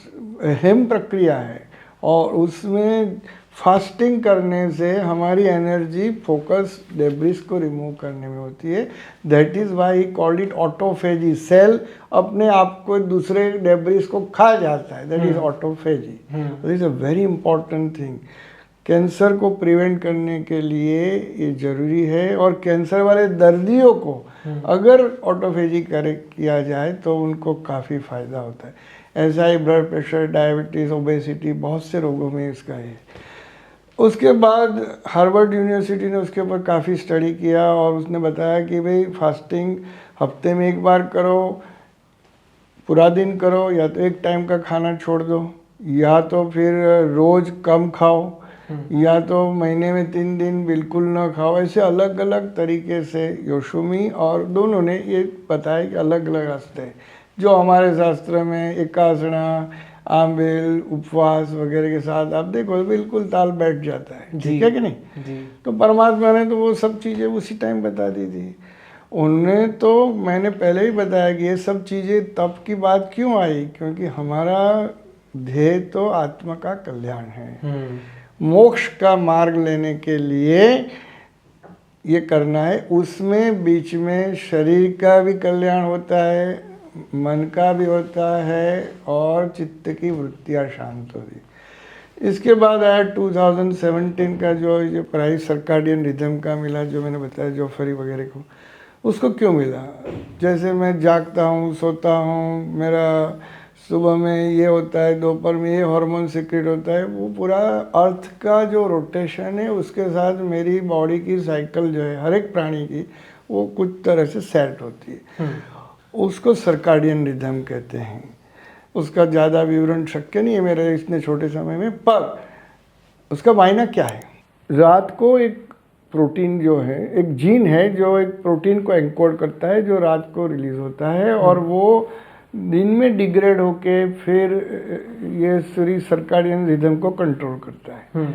अहम प्रक्रिया है और उसमें फास्टिंग करने से हमारी एनर्जी फोकस डेब्रिस को रिमूव करने में होती है। That is why he called it autophagy. Cell अपने आप को दूसरे डेब्रिस को खा जाता है, that is autophagy. This is a very important thing. Cancer को प्रिवेंट करने के लिए ये ज़रूरी है, और कैंसर वाले दर्दियों को अगर ऑटोफेजी किया जाए तो उनको काफ़ी फ़ायदा होता है। ऐसा ही ब्लड प्रेशर, डायबिटीज़, ओबेसिटी, बहुत से रोगों में इसका है। उसके बाद हार्वर्ड यूनिवर्सिटी ने उसके ऊपर काफ़ी स्टडी किया और उसने बताया कि भाई फास्टिंग हफ्ते में एक बार करो, पूरा दिन करो, या तो एक टाइम का खाना छोड़ दो, या तो फिर रोज़ कम खाओ, या तो महीने में 3 दिन बिल्कुल ना खाओ। ऐसे अलग अलग तरीके से योशुमी और दोनों ने ये बताया कि अलग अलग रास्ते हैं जो हमारे शास्त्र में एकासना, आंबेल, उपवास वगैरह के साथ आप देखो बिल्कुल ताल बैठ जाता है, ठीक है कि नहीं। जी। तो परमात्मा ने तो वो सब चीज़ें उसी टाइम बता दी थी। उन्हें तो मैंने पहले ही बताया कि ये सब चीज़ें तब की बात क्यों आई, क्योंकि हमारा ध्येय तो आत्मा का कल्याण है। मोक्ष का मार्ग लेने के लिए ये करना है। उसमें बीच में शरीर का भी कल्याण होता है, मन का भी होता है, और चित्त की वृत्तियाँ शांत होती। इसके बाद आया 2017 का जो ये प्राइज सर्काडियन रिदम का मिला, जो मैंने बताया जोफरी वगैरह को। उसको क्यों मिला? जैसे मैं जागता हूँ, सोता हूँ, मेरा सुबह में ये होता है, दोपहर में ये हार्मोन सीक्रेट होता है, वो पूरा अर्थ का जो रोटेशन है उसके साथ मेरी बॉडी की साइकिल जो है हर एक प्राणी की, वो कुछ तरह से सेट होती है। उसको सर्काडियन रिदम कहते हैं। उसका ज़्यादा विवरण शक्य नहीं है मेरे इतने छोटे समय में, पर उसका मायना क्या है? रात को एक प्रोटीन जो है, एक जीन है जो एक प्रोटीन को एनकोड करता है जो रात को रिलीज होता है, और वो दिन में डिग्रेड होके फिर ये पूरी सर्काडियन रिदम को कंट्रोल करता है।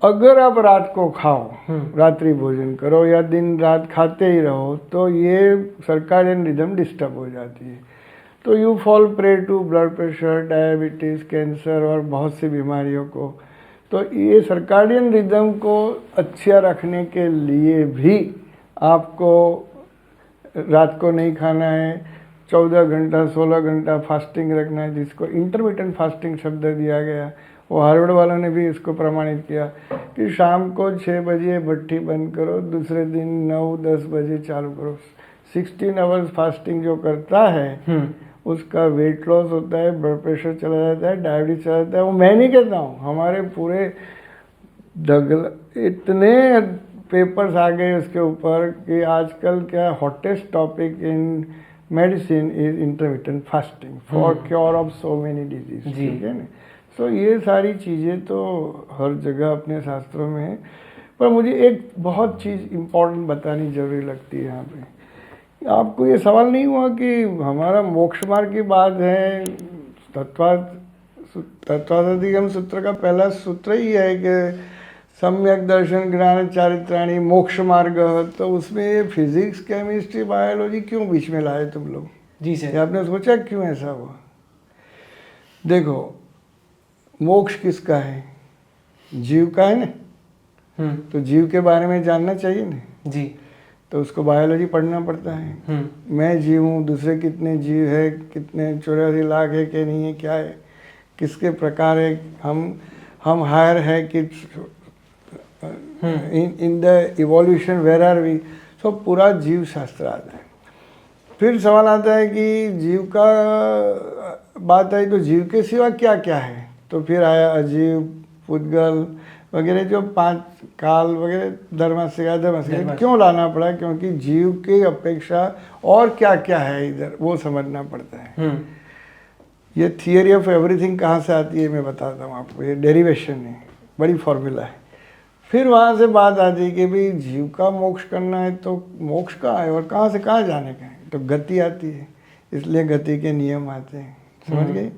अगर आप रात को खाओ, रात्रि भोजन करो या दिन रात खाते ही रहो, तो ये सर्काडियन रिदम डिस्टर्ब हो जाती है। तो you fall prey to blood pressure, diabetes, cancer और बहुत सी बीमारियों को। तो ये सर्काडियन रिदम को अच्छा रखने के लिए भी आपको रात को नहीं खाना है, 14 घंटा 16 घंटा फास्टिंग रखना है, जिसको इंटरमिटेंट फास्टिंग शब्द दिया गया। वो हार्वर्ड वालों ने भी इसको प्रमाणित किया कि शाम को 6 बजे भट्टी बंद करो, दूसरे दिन 9-10 बजे चालू करो। 16 आवर्स फास्टिंग जो करता है उसका वेट लॉस होता है, ब्लड प्रेशर चला जाता है, डायबिटीज चला जाता है। वो मैं नहीं कहता हूँ, हमारे पूरे इतने पेपर्स आ गए उसके ऊपर कि आजकल क्या hottest topic in medicine is intermittent fasting for cure of so many disease, ठीक है ना। सो ये सारी चीज़ें तो हर जगह अपने शास्त्रों में है, पर मुझे एक बहुत चीज़ इम्पोर्टेंट बतानी जरूरी लगती है यहाँ पे। आपको ये सवाल नहीं हुआ कि हमारा मोक्ष मार्ग की बात है, तत्वाधिगम सूत्र का पहला सूत्र ही है कि सम्यक दर्शन ज्ञान चारित्राणी मोक्ष मार्ग, तो उसमें ये फिजिक्स, केमिस्ट्री, बायोलॉजी क्यों बीच में लाए तुम लोग? जी सर। आपने सोचा क्यों ऐसा हुआ? देखो, मोक्ष किसका है? जीव का है ना। तो जीव के बारे में जानना चाहिए ना जी। तो उसको बायोलॉजी पढ़ना पड़ता है। मैं जीव हूँ, दूसरे कितने जीव है, कितने 84 लाख है कि नहीं है, क्या है, किसके प्रकार है, हम हायर है कि in the evolution where are we. So पूरा जीव शास्त्र आता है। फिर सवाल आता है कि जीव का बात आई तो जीव के सिवा क्या क्या है? तो फिर आया अजीव, पुद्गल वगैरह, जो 5 काल वगैरह, धर्म क्यों लाना पड़ा? क्योंकि जीव की अपेक्षा और क्या क्या है इधर, वो समझना पड़ता है। ये थियरी ऑफ एवरीथिंग कहाँ से आती है मैं बताता हूँ आपको। ये डेरिवेशन है, बड़ी फॉर्मूला है। फिर वहाँ से बात आती है कि भाई जीव का मोक्ष करना है तो मोक्ष कहाँ है और कहाँ से कहाँ जाने का है? तो गति आती है। इसलिए गति के नियम आते हैं, समझ गए।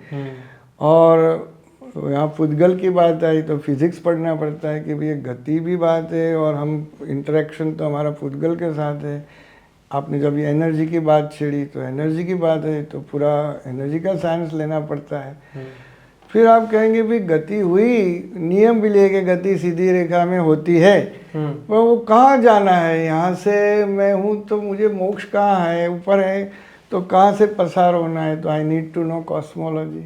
और यहाँ पुद्गल की बात आई तो फिजिक्स पढ़ना पड़ता है कि भाई ये गति भी बात है और हम इंटरेक्शन तो हमारा पुद्गल के साथ है। आपने जब ये एनर्जी की बात छेड़ी तो एनर्जी की बात है, तो पूरा एनर्जी का साइंस लेना पड़ता है। फिर आप कहेंगे भाई गति हुई, नियम भी लेके गति सीधी रेखा में होती है, पर वो कहाँ जाना है? यहाँ से मैं हूँ तो मुझे मोक्ष कहाँ है? ऊपर है, तो कहाँ से पसार होना है? तो I need to know cosmology,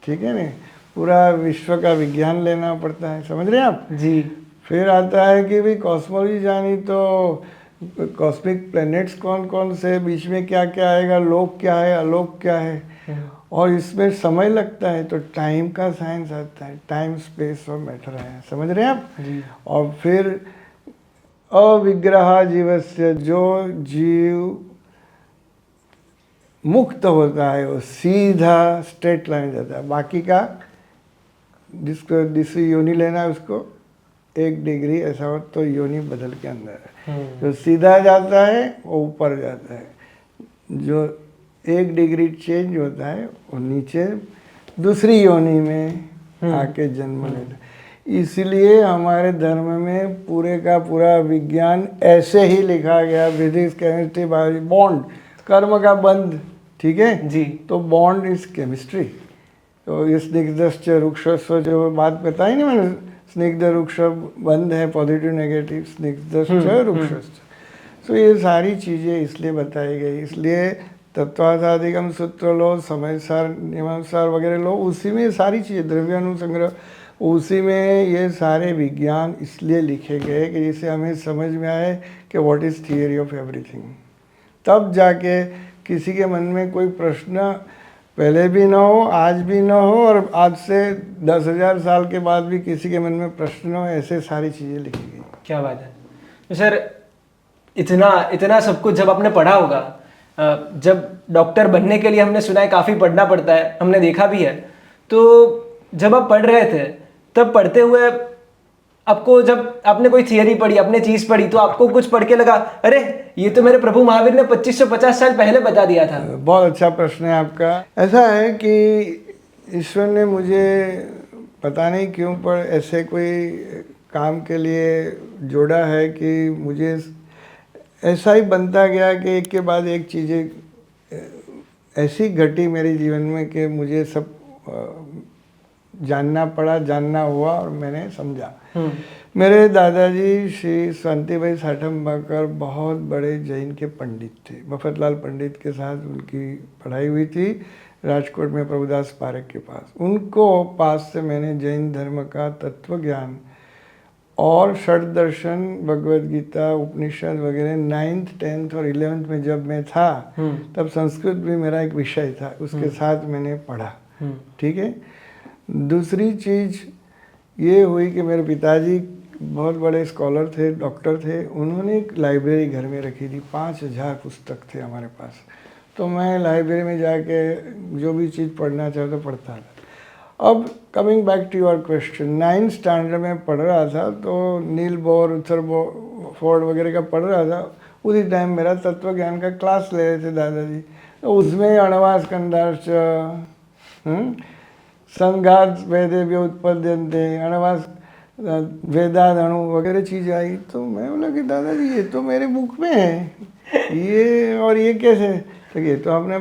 ठीक है ना, पूरा विश्व का विज्ञान लेना पड़ता है, समझ रहे हैं आप जी। फिर आता है कि भाई कॉस्मोलॉजी जानी तो कॉस्मिक प्लैनेट्स कौन कौन से, बीच में क्या क्या आएगा, लोक क्या है, अलोक क्या है, और इसमें समय लगता है, तो टाइम का साइंस आता है, टाइम स्पेस और मैटर है, समझ रहे हैं आप जी। और फिर अविग्रह जीवस्य, जो जीव मुक्त होता है वो सीधा स्ट्रेट लाइन जाता है। बाकी का जिसको जिससे योनि लेना है उसको 1 डिग्री ऐसा हो तो योनि बदल के अंदर है। जो सीधा जाता है वो ऊपर जाता है, जो 1 डिग्री चेंज होता है वो नीचे दूसरी योनि में आके जन्म लेता है। इसलिए हमारे धर्म में पूरे का पूरा विज्ञान ऐसे ही लिखा गया, फिजिक्स केमिस्ट्री बायोलॉजी, बॉन्ड कर्म का बंध, ठीक है जी। तो बॉन्ड इज केमिस्ट्री। तो ये स्निग्धश्च रुक्षस्व जो बात बताई ना मैंने, स्निग्ध रुक्ष बंध है, पॉजिटिव नेगेटिव, स्निग्धश्च रुक्षश्च, तो ये सारी चीज़ें इसलिए बताई गई। इसलिए तत्वाधाधिगम सूत्र लो, समय सार नियमानुसार वगैरह लो, उसी में सारी चीज़ें, द्रव्यानुसंग्रह, उसी में ये सारे विज्ञान इसलिए लिखे गए कि जिससे हमें समझ में आए कि what is theory of everything. तब जाके किसी के मन में कोई प्रश्न पहले भी ना हो, आज भी ना हो, और आज से 10,000 साल के बाद भी किसी के मन में प्रश्न हो, ऐसे सारी चीज़ें लिखी गई। क्या बात है। तो सर इतना सब कुछ जब आपने पढ़ा होगा, जब डॉक्टर बनने के लिए हमने सुना है काफ़ी पढ़ना पड़ता है, हमने देखा भी है, तो जब आप पढ़ रहे थे तब पढ़ते हुए आपको, जब आपने कोई थियरी पढ़ी, आपने चीज़ पढ़ी, तो आपको कुछ पढ़ के लगा अरे ये तो मेरे प्रभु महावीर ने 2550 साल पहले बता दिया था? बहुत अच्छा प्रश्न है आपका। ऐसा है कि ईश्वर ने मुझे पता नहीं क्यों पर ऐसे कोई काम के लिए जोड़ा है कि मुझे ऐसा ही बनता गया कि एक के बाद एक चीज़ें ऐसी घटी मेरे जीवन में कि मुझे सब जानना पड़ा, जानना हुआ और मैंने समझा। मेरे दादाजी श्री शांतिभाई साठम्बाकर बहुत बड़े जैन के पंडित थे। मफतलाल पंडित के साथ उनकी पढ़ाई हुई थी राजकोट में प्रभुदास पारक के पास। उनको पास से मैंने जैन धर्म का तत्व ज्ञान और षड दर्शन, भगवद गीता, उपनिषद वगैरह 9th 10th और 11th में जब मैं था तब संस्कृत भी मेरा एक विषय था, उसके साथ मैंने पढ़ा, ठीक है। दूसरी चीज़ ये हुई कि मेरे पिताजी बहुत बड़े स्कॉलर थे, डॉक्टर थे, उन्होंने एक लाइब्रेरी घर में रखी थी, 5000 पुस्तक थे हमारे पास। तो मैं लाइब्रेरी में जाके जो भी चीज़ पढ़ना चाहता पढ़ता था। अब coming back to your question, 9th standard में पढ़ रहा था तो नील बोर, फोर्ड वगैरह का पढ़ रहा था। उसी टाइम मेरा तत्व ज्ञान का क्लास ले रहे थे दादाजी, तो उसमें अणवास कंदार्श, संघात वेदे व्युत्पद्यन्ते, अणवास वेदादणु वगैरह चीज़ आई। तो मैं बोला कि दादाजी ये तो मेरे बुक में है, ये और ये कैसे? तो ये तो अपने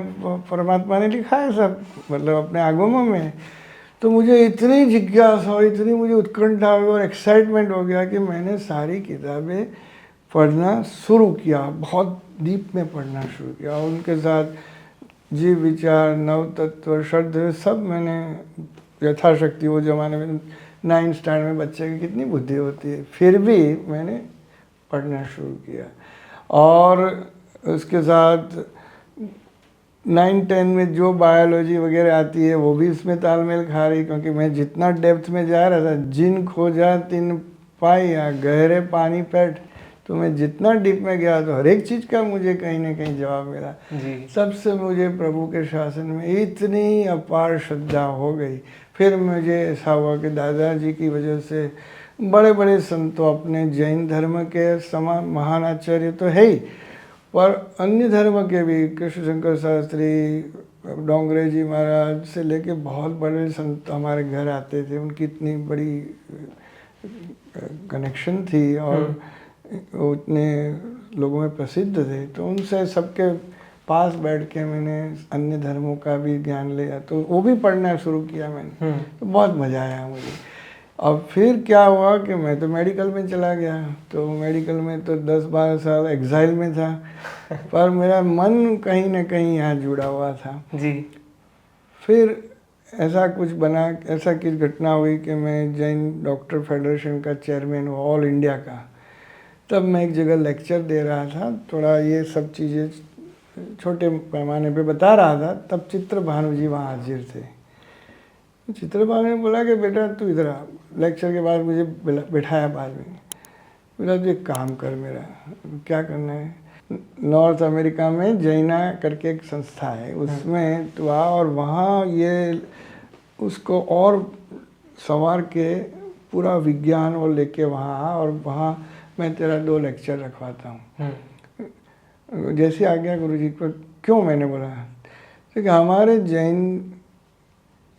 परमात्मा ने लिखा है सब, मतलब अपने आगमों में। तो मुझे इतनी जिज्ञासा हुई, इतनी मुझे उत्कंठा हुई और एक्साइटमेंट हो गया कि मैंने सारी किताबें पढ़ना शुरू किया, बहुत डीप में पढ़ना शुरू किया। उनके साथ जीव विचार, नव तत्व, षड् सब मैंने यथाशक्ति, वो ज़माने में 9th स्टैंडर्ड में बच्चे की कितनी बुद्धि होती है, फिर भी मैंने पढ़ना शुरू किया। और उसके साथ 9-10 में जो बायोलॉजी वगैरह आती है वो भी इसमें तालमेल खा रही, क्योंकि मैं जितना डेप्थ में जा रहा था, जिन खोजा तिन पाया, गहरे पानी पैठ, तो मैं जितना डीप में गया तो हर एक चीज़ का मुझे कहीं ना कहीं जवाब मिला। सबसे मुझे प्रभु के शासन में इतनी अपार श्रद्धा हो गई। फिर मुझे ऐसा हुआ कि दादाजी की वजह से बड़े बड़े संतों, अपने जैन धर्म के समान महान आचार्य तो है ही, पर अन्य धर्म के भी कृष्ण शंकर शास्त्री, डोंगरे जी महाराज से लेके बहुत बड़े संत हमारे घर आते थे। उनकी इतनी बड़ी कनेक्शन थी और वो इतने लोगों में प्रसिद्ध थे, तो उनसे सबके पास बैठ के मैंने अन्य धर्मों का भी ज्ञान लिया, तो वो भी पढ़ना शुरू किया मैंने। तो बहुत मज़ा आया मुझे। अब फिर क्या हुआ कि मैं तो मेडिकल में चला गया, तो मेडिकल में तो 10-12 साल एग्जाइल में था, पर मेरा मन कहीं ना कहीं यहाँ जुड़ा हुआ था जी। फिर ऐसा कुछ बना, ऐसा कुछ घटना हुई कि मैं जैन डॉक्टर फेडरेशन का चेयरमैन हुआ ऑल इंडिया का। तब मैं एक जगह लेक्चर दे रहा था, थोड़ा ये सब चीज़ें छोटे पैमाने पे बता रहा था। तब चित्र भानु जी वहाँ हाजिर थे। चित्र भानु ने बोला कि बेटा तू इधर आ। लेक्चर के बाद मुझे बैठाया बाद में, बोला तू एक काम कर, मेरा क्या करना है, नॉर्थ अमेरिका में जैना करके एक संस्था है, उसमें तू आ और वहाँ ये उसको और संवार के पूरा विज्ञान और लेके वहाँ आ, और वहाँ मैं तेरा 2 लेक्चर रखवाता हूँ। जैसे आ गया गुरु जी को। क्यों, मैंने बोला क्योंकि हमारे जैन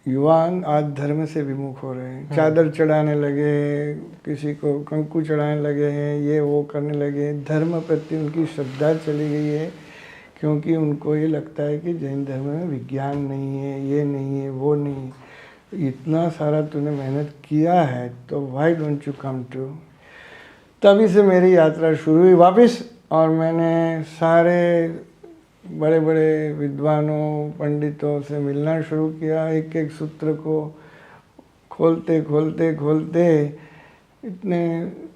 युवान आज धर्म से विमुख हो रहे हैं, चादर चढ़ाने लगे, किसी को कंकु चढ़ाने लगे हैं, ये वो करने लगे, धर्म प्रति उनकी श्रद्धा चली गई है, क्योंकि उनको ये लगता है कि जैन धर्म में विज्ञान नहीं है, ये नहीं है, वो नहीं है। इतना सारा तूने मेहनत किया है तो why don't you come too. तभी से मेरी यात्रा शुरू हुई वापस, और मैंने सारे बड़े बड़े विद्वानों पंडितों से मिलना शुरू किया। एक एक सूत्र को खोलते खोलते खोलते इतने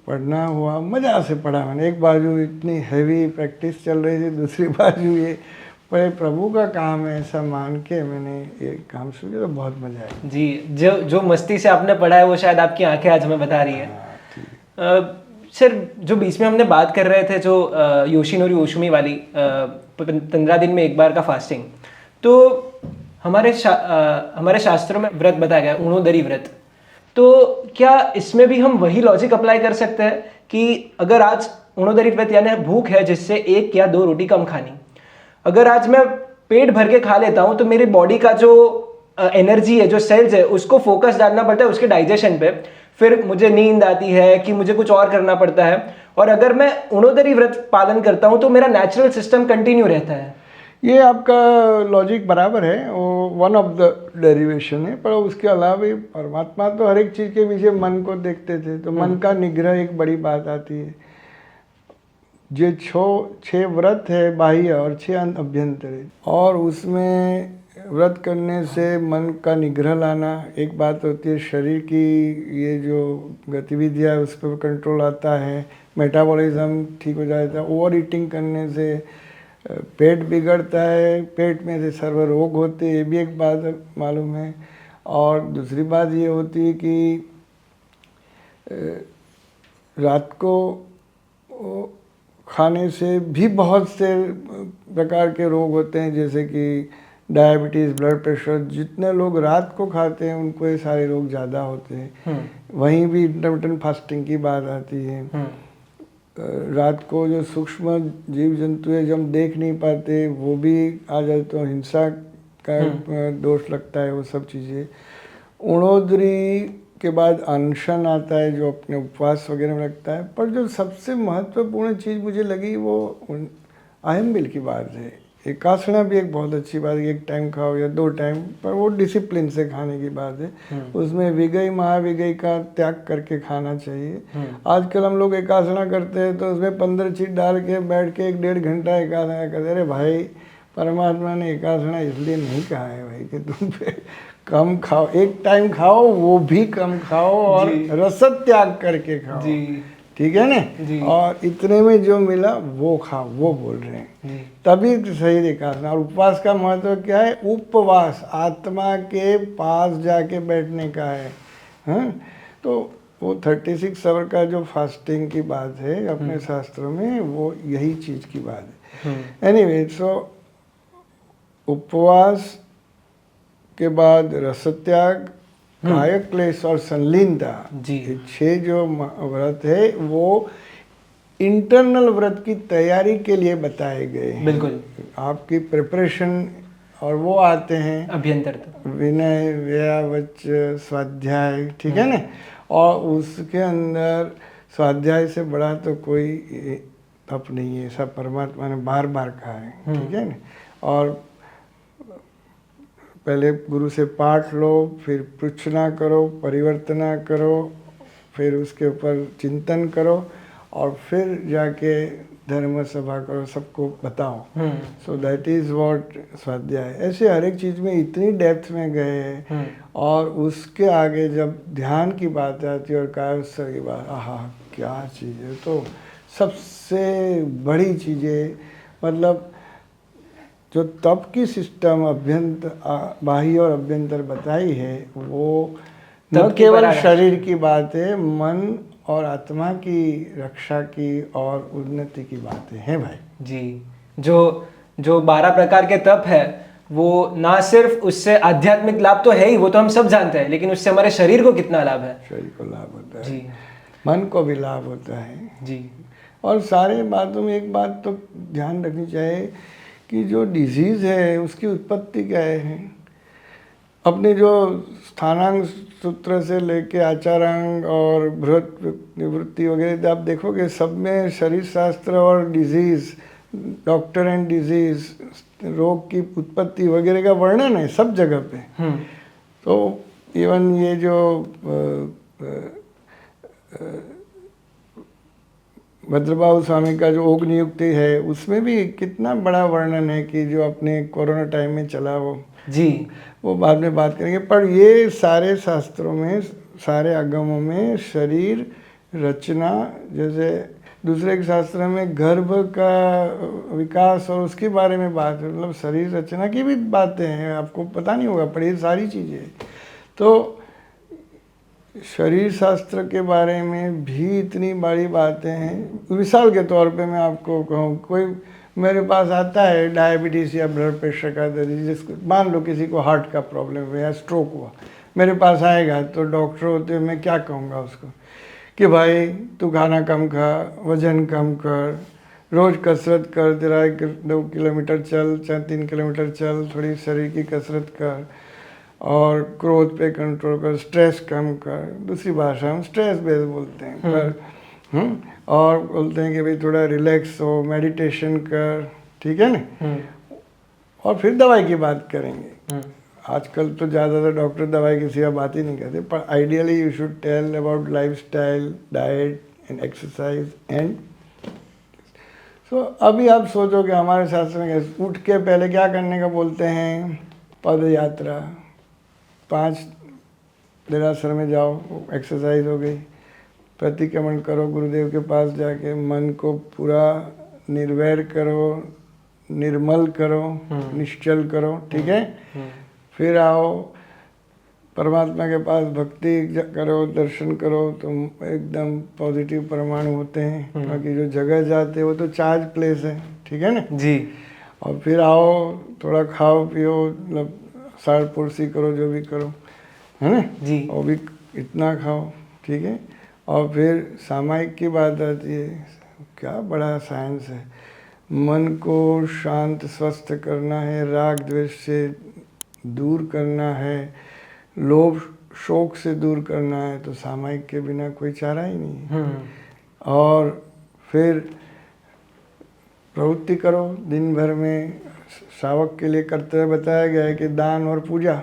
पढ़ना हुआ, मज़ा से पढ़ा मैंने। एक बाजू इतनी हैवी प्रैक्टिस चल रही थी, दूसरी बाजू ये बड़े प्रभु का काम है ऐसा मान के मैंने ये काम शुरू किया, तो बहुत मज़ा आया। जी, जो मस्ती से आपने पढ़ा है वो शायद आपकी आंखें आज हमें बता रही है। सर, जो बीच में हमने बात कर रहे थे, जो योशिनोरी ओशुमी वाली 15 दिन में एक बार का फास्टिंग, तो हमारे शास्त्रों में व्रत बताया गया, ऊणोदरी व्रत। तो क्या इसमें भी हम वही लॉजिक अप्लाई कर सकते हैं कि अगर आज ऊणोदरी व्रत यानी भूख है जिससे 1 या 2 रोटी कम खानी, अगर आज मैं पेट भर के खा लेता हूँ तो मेरी बॉडी का जो एनर्जी है, जो सेल्स है, उसको फोकस डालना पड़ता है उसके डाइजेशन पे, फिर मुझे नींद आती है कि मुझे कुछ और करना पड़ता है। और अगर मैं ऊणोदरी व्रत पालन करता हूँ तो मेरा नेचुरल सिस्टम कंटिन्यू रहता है। ये आपका लॉजिक बराबर है, वो वन ऑफ द डेरिवेशन है, पर उसके अलावा भी परमात्मा तो हर एक चीज़ के पीछे मन को देखते थे, तो मन का निग्रह एक बड़ी बात आती है। जो 6 व्रत है बाह्य और 6 अभ्यंतरीण, और उसमें व्रत करने से मन का निग्रह लाना एक बात होती है। शरीर की ये जो गतिविधियाँ है उस पर कंट्रोल आता है, मेटाबॉलिज्म ठीक हो जाता है। ओवर ईटिंग करने से पेट बिगड़ता है, पेट में से सर्व रोग होते हैं, ये भी एक बात मालूम है। और दूसरी बात ये होती है कि रात को खाने से भी बहुत से प्रकार के रोग होते हैं, जैसे कि डायबिटीज़, ब्लड प्रेशर। जितने लोग रात को खाते हैं उनको ये सारे रोग ज़्यादा होते हैं। वहीं भी इंटरमिटेंट फास्टिंग की बात आती है। रात को जो सूक्ष्म जीव जंतु है जो हम देख नहीं पाते वो भी आ जाए तो हिंसा का दोष लगता है, वो सब चीज़ें। ऊणोदरी के बाद अनशन आता है जो अपने उपवास वगैरह में लगता है। पर जो सबसे महत्वपूर्ण चीज़ मुझे लगी वो अहमबिल की बात है। एकासना भी एक बहुत अच्छी बात है, 1 टाइम खाओ या 2 टाइम, पर वो डिसिप्लिन से खाने की बात है। उसमें विगई महाविगई का त्याग करके खाना चाहिए। आजकल हम लोग एकासना करते हैं तो उसमें 15 चीज डाल के बैठ के 1-1.5 घंटा एकासना करते। अरे भाई, परमात्मा ने एकासना इसलिए नहीं कहा है भाई कि तुम कम खाओ, 1 टाइम खाओ, वो भी कम खाओ और रसद त्याग करके खाओ। ठीक है ना। और इतने में जो मिला वो खाओ, वो बोल रहे हैं, तभी सही एकासना। और उपवास का महत्व क्या है? उपवास आत्मा के पास जाके बैठने का है। हाँ, तो वो 36 आवर का जो फास्टिंग की बात है अपने शास्त्रों में, वो यही चीज की बात है। एनीवे, सो उपवास के बाद रसत्याग, कायक क्लेश और संलीनता, ये 6 जो व्रत है वो इंटरनल व्रत की तैयारी के लिए बताए गए हैं। बिल्कुल। आपकी प्रिपरेशन, और वो आते हैं अभ्यंतर विनय, व्यावच, स्वाध्याय, ठीक है ना। और उसके अंदर स्वाध्याय से बड़ा तो कोई तप नहीं है, सब परमात्मा ने बार बार कहा है, ठीक है ना। और पहले गुरु से पाठ लो, फिर पृच्छना करो, परिवर्तना करो, फिर उसके ऊपर चिंतन करो, और फिर जाके धर्म सभा करो, सबको बताओ। सो दैट इज़ व्हाट स्वाध्याय। ऐसे हर एक चीज़ में इतनी डेप्थ में गए हैं। और उसके आगे जब ध्यान की बात आती है और कायोत्सर्ग की बात, आहा क्या चीज़ है। तो सबसे बड़ी चीज़ें, मतलब जो तप की सिस्टम अभ्यंतर, बाह्य और अभ्यंतर बताई है, वो न केवल शरीर की बात है, मन और आत्मा की रक्षा की और उन्नति की बातें हैं भाई जी। जो 12 प्रकार के तप है, वो ना सिर्फ उससे आध्यात्मिक लाभ तो है ही, वो तो हम सब जानते हैं, लेकिन उससे हमारे शरीर को कितना लाभ है। शरीर को लाभ होता है जी, मन को भी लाभ होता है जी। और सारे बातों में एक बात तो ध्यान रखनी चाहिए कि जो डिजीज़ है उसकी उत्पत्ति क्या है। अपने जो स्थानांग सूत्र से लेके आचारांग और बृहत निवृत्ति वगैरह आप देखोगे, सब में शरीर शास्त्र और डिजीज़, डॉक्टर एंड डिजीज़, रोग की उत्पत्ति वगैरह का वर्णन है सब जगह पे। तो इवन ये जो भद्रबाहु स्वामी का जो ओग नियुक्ति है, उसमें भी कितना बड़ा वर्णन है कि जो अपने कोरोना टाइम में चला वो बाद में बात करेंगे। पर ये सारे शास्त्रों में, सारे आगमों में शरीर रचना, जैसे दूसरे के शास्त्र में गर्भ का विकास और उसके बारे में बात है, मतलब शरीर रचना की भी बातें हैं, आपको पता नहीं होगा, पर ये सारी चीज़ें। तो शरीर शास्त्र के बारे में भी इतनी बड़ी बातें हैं। मिसाल के तौर पे मैं आपको कहूँ, कोई मेरे पास आता है डायबिटीज़ या ब्लड प्रेशर का दर्द, जिसको मान लो किसी को हार्ट का प्रॉब्लम हुआ या स्ट्रोक हुआ, मेरे पास आएगा तो डॉक्टर होते हुए मैं क्या कहूँगा उसको कि भाई तू खाना कम खा, वज़न कम कर, रोज़ कसरत कर, तेरा 2 किलोमीटर चल, 3 किलोमीटर चल, थोड़ी शरीर की कसरत कर, और क्रोध पे कंट्रोल कर, स्ट्रेस कम कर। दूसरी भाषा में स्ट्रेस बेस बोलते हैं, पर और बोलते हैं कि भाई थोड़ा रिलैक्स हो, मेडिटेशन कर, ठीक है ना। और फिर दवाई की बात करेंगे। आजकल तो ज़्यादातर डॉक्टर दवाई की सिवा बात ही नहीं करते, पर ideally you should tell about lifestyle, diet and exercise and. So अभी आप सोचोगे हमारे शास्त्र में उठ के पहले क्या करने का बोलते हैं, पद यात्रा, 5 देरासर में जाओ, एक्सरसाइज हो गई, प्रतिक्रमण करो, गुरुदेव के पास जाके मन को पूरा निर्वैर करो, निर्मल करो, निश्चल करो, ठीक है। फिर आओ परमात्मा के पास भक्ति करो, दर्शन करो, तो एकदम पॉजिटिव परमाणु होते हैं। बाकी जो जगह जाते हैं वो तो चार्ज प्लेस है, ठीक है ना जी। और फिर आओ, थोड़ा खाओ पियो, मतलब साड़ पुरसी करो, जो भी करो, है ना जी। और भी इतना खाओ, ठीक है। और फिर सामायिक की बात आती है, क्या बड़ा साइंस है। मन को शांत स्वस्थ करना है, राग द्वेष से दूर करना है, लोभ शोक से दूर करना है, तो सामायिक के बिना कोई चारा ही नहीं है। और फिर प्रवृत्ति करो दिन भर में। श्रावक के लिए कर्तव्य बताया गया है कि दान और पूजा,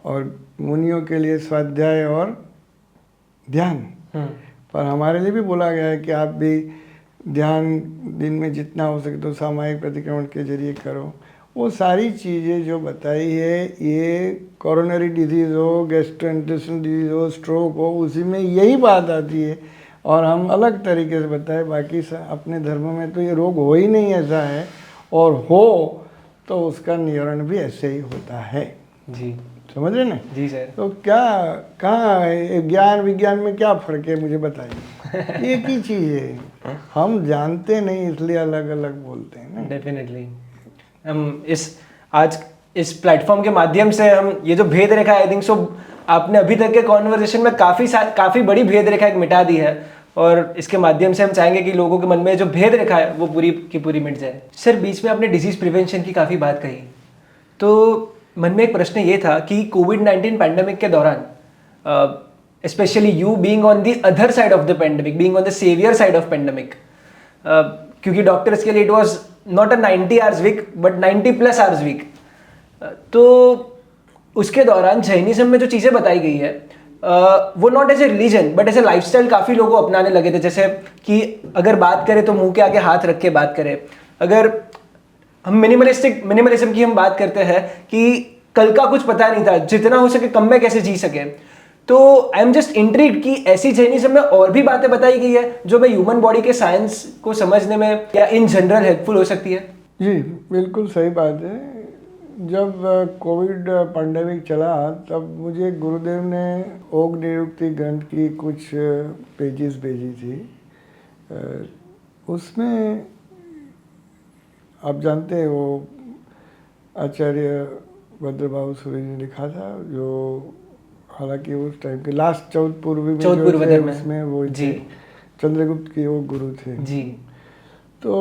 और मुनियों के लिए स्वाध्याय और ध्यान। पर हमारे लिए भी बोला गया है कि आप भी ध्यान दिन में जितना हो सके तो सामायिक प्रतिक्रमण के जरिए करो। वो सारी चीज़ें जो बताई है, ये कोरोनरी डिजीज़ हो, गैस्ट्रोइंटेस्टाइनल डिजीज़ हो, स्ट्रोक हो, उसी में यही बात आती है। और हम अलग तरीके से बताए, बाकी अपने धर्म में तो ये रोग हो ही नहीं ऐसा है, और हो तो उसका निवारण भी ऐसे ही होता है। जी, समझ रहे ना जी सर। तो क्या कहाँ है ज्ञान विज्ञान में क्या फ़र्क है, मुझे बताइए। एक ही चीज़ है, हम जानते नहीं इसलिए अलग अलग बोलते हैं ना। डेफिनेटली हम आज इस प्लेटफॉर्म के माध्यम से हम ये जो भेद रेखा, आई थिंक सो आपने अभी तक के कॉन्वर्जेशन में काफ़ी बड़ी भेद रेखा एक मिटा दी है। और इसके माध्यम से हम चाहेंगे कि लोगों के मन में जो भेद रखा है वो पूरी की पूरी मिट जाए। सर, बीच में आपने डिजीज प्रिवेंशन की काफ़ी बात कही, तो मन में एक प्रश्न ये था कि कोविड-19 पैंडेमिक के दौरान specially you being on the other side of the pandemic, being on the saviour side of pandemic, क्योंकि डॉक्टर्स के लिए it was not a 90 hours week but 90+ hours week, तो उसके दौरान जैनिज्म में जो चीज़ें बताई गई है वो not as a religion but as a lifestyle काफ़ी लोगों अपनाने लगे थे। जैसे कि अगर बात करें तो मुंह के आगे हाथ रख के बात करें, अगर हम मिनिमलिज्म की हम बात करते हैं कि कल का कुछ पता नहीं था, जितना हो सके कम में कैसे जी सके, तो आई एम जस्ट इंट्रीग्ड कि ऐसी जैनिज्म में और भी बातें बताई गई है जो मैं ह्यूमन बॉडी के साइंस को समझने में या इन जनरल हेल्पफुल हो सकती है। जी बिल्कुल सही बात है। जब कोविड पैंडेमिक चला तब मुझे गुरुदेव ने योग निरुक्ति ग्रंथ की कुछ पेजेस भेजी थी। उसमें आप जानते हैं वो आचार्य भद्रबाहु सूर्य ने लिखा था, जो हालांकि उस टाइम के लास्ट चौथपूर्वी में जो थे उसमें वो थे, चंद्रगुप्त के वो गुरु थे जी। तो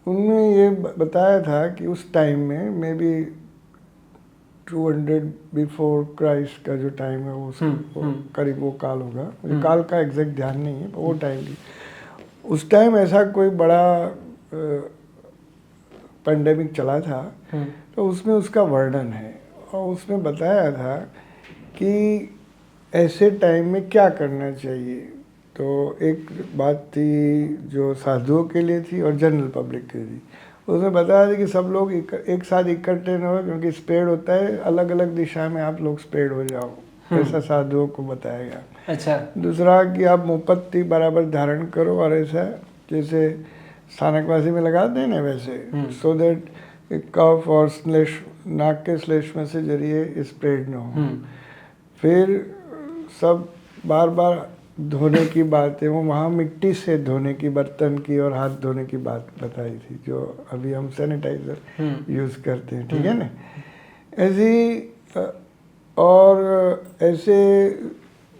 उनमें ये बताया था कि उस टाइम में मे बी 200 बिफोर क्राइस्ट का जो टाइम है वो करीब वो काल होगा, मुझे काल का एग्जैक्ट ध्यान नहीं है, पर वो टाइम की उस टाइम ऐसा कोई बड़ा पेंडेमिक चला था, तो उसमें उसका वर्णन है और उसमें बताया था कि ऐसे टाइम में क्या करना चाहिए। तो एक बात थी जो साधुओं के लिए थी और जनरल पब्लिक के लिए। उसमें बताया था कि सब लोग एक साथ इकट्ठे न हो, क्योंकि स्प्रेड होता है, अलग अलग दिशा में आप लोग स्प्रेड हो जाओ, ऐसा साधुओं को बताया गया। अच्छा। दूसरा कि आप मुपत्ति बराबर धारण करो और ऐसा जैसे स्थानकवासी में लगाते हैं ना वैसे, सो दैट कफ और श्लेष, नाक के श्लेष्मा से जरिए स्प्रेड न हो। फिर सब बार बार धोने की बात है, वो वहाँ मिट्टी से धोने की, बर्तन की और हाथ धोने की बात बताई थी, जो अभी हम सैनिटाइजर यूज़ करते हैं, ठीक है ना। ऐसी और ऐसे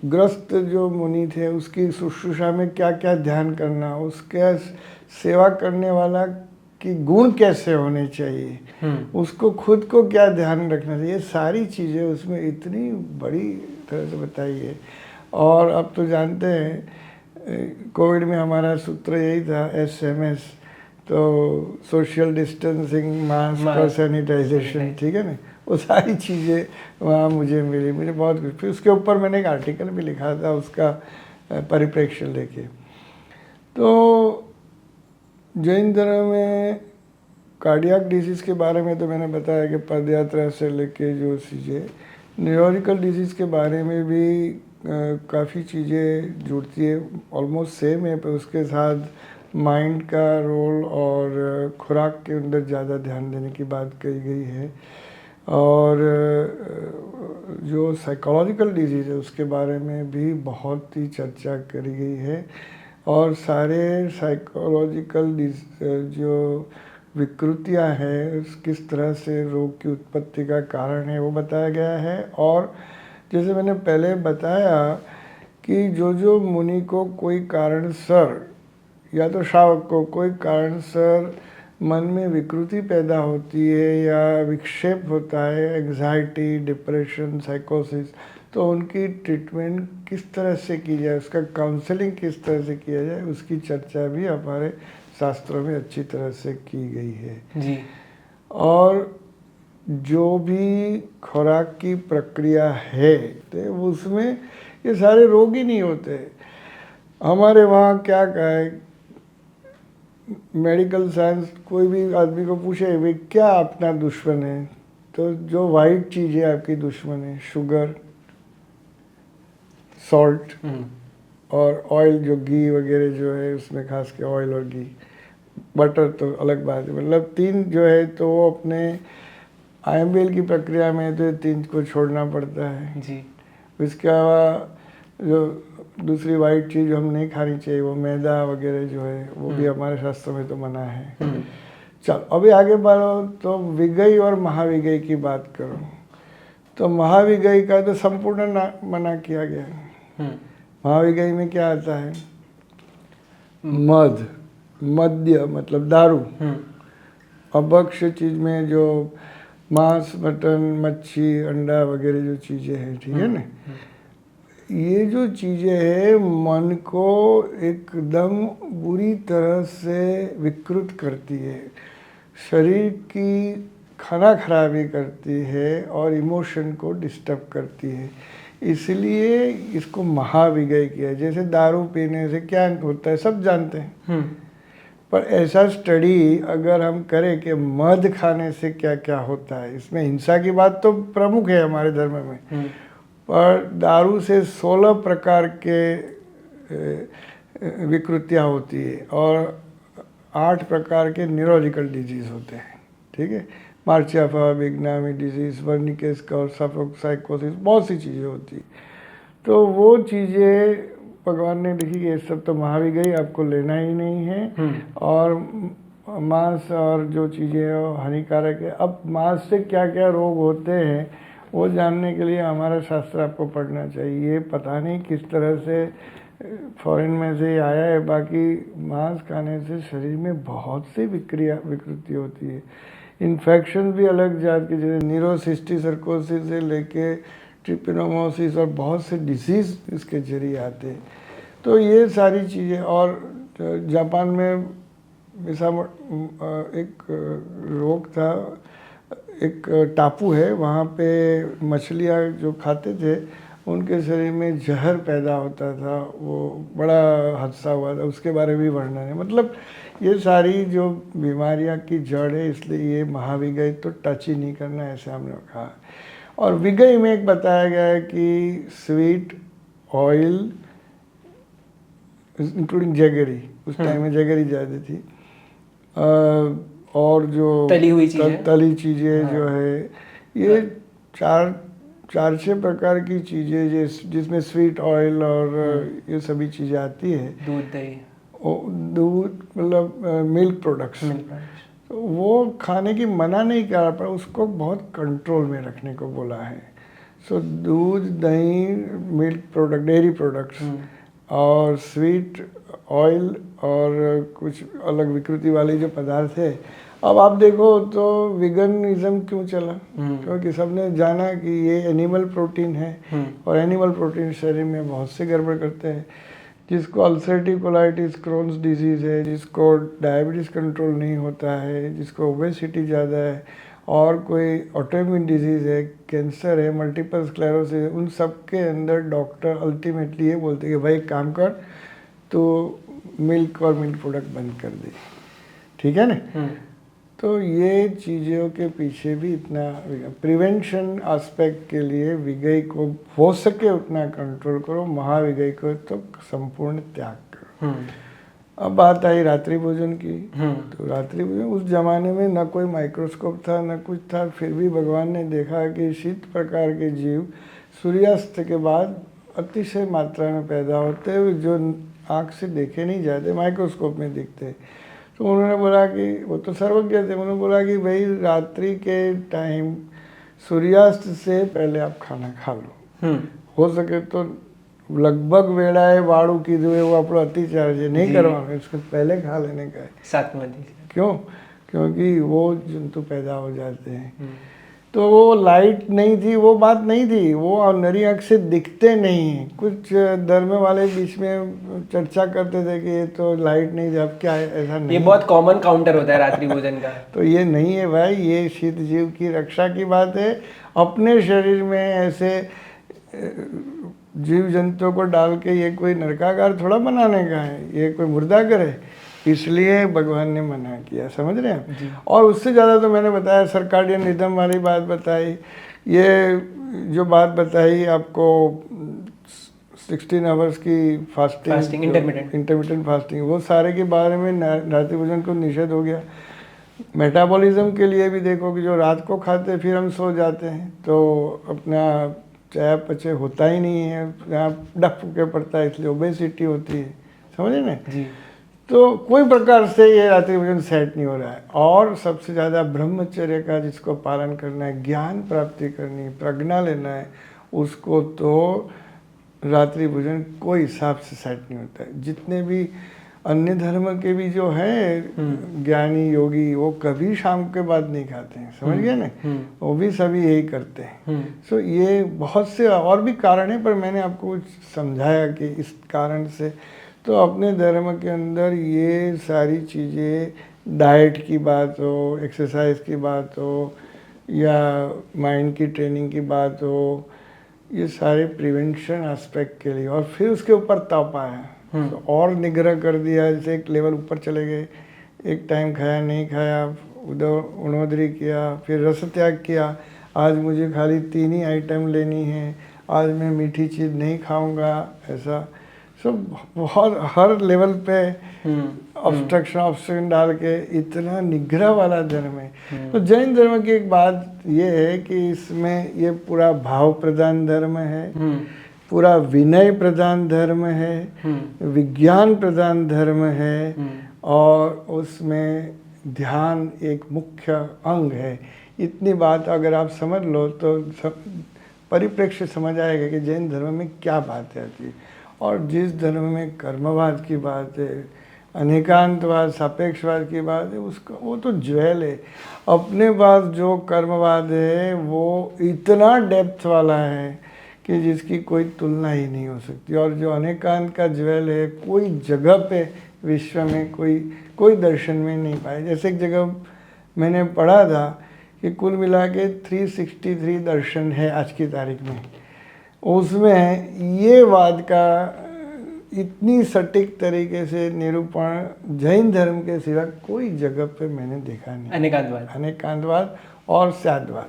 ग्रस्त जो मुनि थे उसकी शुश्रूषा में क्या क्या ध्यान करना, उसके सेवा करने वाला की गुण कैसे होने चाहिए, उसको खुद को क्या ध्यान रखना चाहिए, सारी चीज़ें उसमें इतनी बड़ी तरह से बताई है। और अब तो जानते हैं कोविड में हमारा सूत्र यही था SMS, तो सोशल डिस्टेंसिंग, मास्क और सैनिटाइजेशन, ठीक है ना। वो सारी चीज़ें वहाँ मुझे मिली, मुझे बहुत कुछ। फिर उसके ऊपर मैंने एक आर्टिकल भी लिखा था उसका परिप्रेक्ष्य लेके। तो जैन धर्म में कार्डियक डिजीज़ के बारे में तो मैंने बताया कि पदयात्रा से लेके जो चीज़ें, न्यूरोलॉजिकल डिजीज़ के बारे में भी काफ़ी चीज़ें जुड़ती है, ऑलमोस्ट सेम है, पर उसके साथ माइंड का रोल और खुराक के अंदर ज़्यादा ध्यान देने की बात कही गई है। और जो साइकोलॉजिकल डिजीज़ है उसके बारे में भी बहुत ही चर्चा करी गई है, और सारे साइकोलॉजिकल जो विकृतियां हैं किस तरह से रोग की उत्पत्ति का कारण है वो बताया गया है। और जैसे मैंने पहले बताया कि जो मुनि को कोई कारणसर या तो शावक को कोई कारणसर मन में विकृति पैदा होती है या विक्षेप होता है, एंग्जाइटी, डिप्रेशन, साइकोसिस, तो उनकी ट्रीटमेंट किस तरह से की जाए, उसका काउंसलिंग किस तरह से किया जाए, उसकी चर्चा भी हमारे शास्त्रों में अच्छी तरह से की गई है जी। और जो भी खुराक की प्रक्रिया है तो उसमें ये सारे रोग ही नहीं होते। हमारे वहाँ क्या कहे, मेडिकल साइंस कोई भी आदमी को पूछे भाई क्या अपना दुश्मन है, तो जो वाइट चीज़ है आपकी दुश्मन है, शुगर, सॉल्ट और ऑयल, जो घी वगैरह जो है उसमें खास के ऑयल और घी, बटर तो अलग बात है। मतलब तीन जो है तो वो अपने IMBL की प्रक्रिया में तो तीन को छोड़ना पड़ता है जी। इसके अलावा जो दूसरी वाइट चीज़ हम नहीं खानी चाहिए, वो मैदा वगैरह जो है वो भी हमारे शास्त्रों में तो मना है। चल अभी आगे बढ़ो तो विगई और महाविगई की बात करो, तो महाविगई का तो संपूर्ण मना किया गया है। महाविगई में क्या आता है, मध, मद्य मतलब दारू, अभक्ष्य चीज में जो मांस, मटन, मच्छी, अंडा वगैरह जो चीज़ें हैं, ठीक है ना, ये जो चीज़ें हैं मन को एकदम बुरी तरह से विकृत करती है, शरीर की खाना खराबी करती है और इमोशन को डिस्टर्ब करती है। इसलिए इसको महाविगय किया है। जैसे दारू पीने से क्या होता है सब जानते हैं, पर ऐसा स्टडी अगर हम करें कि मध खाने से क्या क्या होता है, इसमें हिंसा की बात तो प्रमुख है हमारे धर्म में, पर दारू से 16 प्रकार के विकृतियाँ होती है और 8 प्रकार के न्यूरोलॉजिकल डिजीज होते हैं, ठीक है। मार्चियाफा, बिगनामी डिजीज, वर्निकेस और साइकोसिस, बहुत सी चीज़ें होती हैं। तो वो चीज़ें भगवान ने लिखी कि ये सब तो महाविगई आपको लेना ही नहीं है, और मांस और जो चीज़ें हानिकारक है। अब मांस से क्या क्या रोग होते हैं वो जानने के लिए हमारा शास्त्र आपको पढ़ना चाहिए। पता नहीं किस तरह से फॉरेन में से आया है, बाकी मांस खाने से शरीर में बहुत सी विकृति होती है। इन्फेक्शन भी अलग जात के, जैसे न्यूरोसिस्टिक सर्कोसिस से लेके ट्रिपेनोमोसिस और बहुत से डिसीज़ इसके जरिए आते हैं। तो ये सारी चीज़ें, और जापान में एक रोग था, एक टापू है वहाँ पे मछलियाँ जो खाते थे उनके शरीर में जहर पैदा होता था, वो बड़ा हादसा हुआ था, उसके बारे में भी वर्णन है। मतलब ये सारी जो बीमारियाँ की जड़ है, इसलिए ये महाविगय तो टच ही नहीं करना, ऐसे हमने कहा। और विगय में एक बताया गया है कि स्वीट ऑयल इंक्लूडिंग जगरी, उस टाइम में जगरी ज़्यादा थी, और जो तली चीज़ें जो है, ये चार छः प्रकार की चीज़ें जिसमें स्वीट ऑयल और ये सभी चीज़ें आती है, दूध मतलब मिल्क प्रोडक्ट्स, तो वो खाने की मना नहीं करा, पर उसको बहुत कंट्रोल में रखने को बोला है। सो दूध, दही, मिल्क प्रोडक्ट, डेयरी प्रोडक्ट्स और स्वीट ऑयल और कुछ अलग विकृति वाले जो पदार्थ है। अब आप देखो तो विगनिज्म क्यों चला, क्योंकि सबने जाना कि ये एनिमल प्रोटीन है, और एनिमल प्रोटीन शरीर में बहुत से गड़बड़ करते हैं। जिसको अल्सरेटिव कोलाइटिस, क्रोन्स डिजीज़ है, जिसको डायबिटीज़ कंट्रोल नहीं होता है, जिसको ओबेसिटी ज़्यादा है, और कोई ऑटोइम्यून डिजीज़ है, कैंसर है, मल्टीपल स्क्लेरोसिस है, उन सब के अंदर डॉक्टर अल्टीमेटली ये बोलते हैं कि भाई काम कर, तो मिल्क और मिल्क प्रोडक्ट बंद कर दे, ठीक है ना। तो ये चीज़ों के पीछे भी इतना प्रिवेंशन एस्पेक्ट के लिए विगय को हो सके उतना कंट्रोल करो, महाविगय को तो संपूर्ण त्याग करो। अब बात आई रात्रि भोजन की, तो रात्रि भोजन उस जमाने में न कोई माइक्रोस्कोप था न कुछ था, फिर भी भगवान ने देखा कि शीत प्रकार के जीव सूर्यास्त के बाद अतिशय मात्रा में पैदा होते हैं, जो आँख से देखे नहीं जाते, माइक्रोस्कोप में दिखते। तो उन्होंने बोला कि वो तो सर्वज्ञ थे, उन्होंने बोला कि भाई रात्रि के टाइम सूर्यास्त से पहले आप खाना खा लो, हो सके तो लगभग वेड़ा है वाड़ू की दुए वो अपना अतिचार है नहीं करवाना, इसको पहले खा लेने का है। साथ में क्यों? क्योंकि वो जंतु पैदा हो जाते हैं। तो वो लाइट नहीं थी, वो बात नहीं थी, वो नरी आँख से दिखते नहीं। कुछ धर्म वाले बीच में चर्चा करते थे कि ये तो लाइट नहीं थी, अब क्या है, ऐसा नहीं। ये बहुत कॉमन काउंटर होता है रात्रि भोजन का। तो ये नहीं है भाई, ये शीत जीव की रक्षा की बात है। अपने शरीर में ऐसे जीव जंतुओं को डाल के ये कोई नरकागार थोड़ा बनाने का है, ये कोई मुर्दागर है, इसलिए भगवान ने मना किया, समझ रहे हैं। और उससे ज़्यादा तो मैंने बताया सर्काडियन रिदम वाली बात बताई, ये जो बात बताई आपको 16 आवर्स की फास्टिंग इंटरमिटेंट फास्टिंग, वो सारे के बारे में रात्रि भोजन को निषेध हो गया। मेटाबॉलिज्म के लिए भी देखो कि जो रात को खाते फिर हम सो जाते हैं, तो अपना चयापचय होता ही नहीं है, यहाँ डफ के पड़ता है, इसलिए ओबेसिटी होती है, समझे ना जी। तो कोई प्रकार से ये रात्रि भोजन सेट नहीं हो रहा है। और सबसे ज़्यादा ब्रह्मचर्य का जिसको पालन करना है, ज्ञान प्राप्ति करनी है, प्रज्ञा लेना है, उसको तो रात्रि भोजन कोई हिसाब से सेट नहीं होता है। जितने भी अन्य धर्म के भी जो हैं ज्ञानी योगी, वो कभी शाम के बाद नहीं खाते हैं, समझ गए ना, वो भी सभी यही करते हैं। सो ये बहुत से और भी कारण है, पर मैंने आपको कुछ समझाया कि इस कारण से। तो अपने धर्म के अंदर ये सारी चीज़ें, डाइट की बात हो, एक्सरसाइज की बात हो, या माइंड की ट्रेनिंग की बात हो, ये सारे प्रिवेंशन एस्पेक्ट के लिए, और फिर उसके ऊपर तप आया, तो और निग्रह कर दिया, जैसे एक लेवल ऊपर चले गए, एक टाइम खाया नहीं खाया, उधर उणोदरी किया, फिर रस त्याग किया, आज मुझे खाली 3 ही आइटम लेनी है, आज मैं मीठी चीज़ नहीं खाऊंगा, ऐसा सब बहुत हर लेवल पे ऑब्स्ट्रक्शन डाल के इतना निग्रह वाला धर्म है। तो जैन धर्म की एक बात ये है कि इसमें ये पूरा भाव प्रधान धर्म है, पूरा विनय प्रधान धर्म है, विज्ञान प्रधान धर्म है, और उसमें ध्यान एक मुख्य अंग है। इतनी बात अगर आप समझ लो तो सब परिप्रेक्ष्य समझ आएगा कि जैन धर्म में क्या बात आती है। और जिस धर्म में कर्मवाद की बात है, अनेकांतवाद, सापेक्षवाद की बात है, उसका वो तो ज्वेल है। अपने पास जो कर्मवाद है वो इतना डेप्थ वाला है कि जिसकी कोई तुलना ही नहीं हो सकती। और जो अनेकांत का ज्वेल है, कोई जगह पे विश्व में कोई दर्शन में नहीं पाए। जैसे एक जगह मैंने पढ़ा था कि कुल मिला के 363 दर्शन है आज की तारीख में, उसमें ये वाद का इतनी सटीक तरीके से निरूपण जैन धर्म के सिवा कोई जगह पे मैंने देखा नहीं। अनेकांतवाद और स्यादवाद,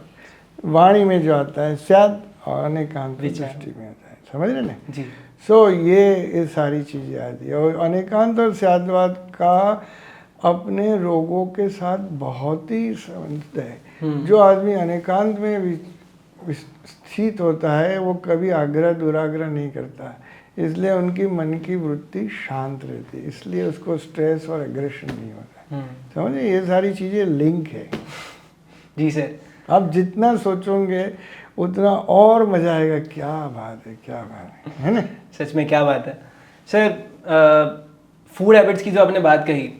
वाणी में जो आता है स्याद, और अनेकांत दृष्टि में आता है, समझ रहे ना जी। सो ये सारी चीज़ें आती है। और अनेकांत और स्यादवाद का अपने रोगों के साथ बहुत ही संबंध है। जो आदमी अनेकांत में स्थित होता है वो कभी आग्रह दुराग्रह नहीं करता, इसलिए उनकी मन की वृत्ति शांत रहती है, इसलिए उसको स्ट्रेस और एग्रेशन नहीं होता। समझे, ये सारी चीज़ें लिंक है जी सर। आप जितना सोचोगे उतना और मजा आएगा। क्या बात है, क्या बात है ना, सच में क्या बात है सर। फूड हैबिट्स की जो आपने बात कही,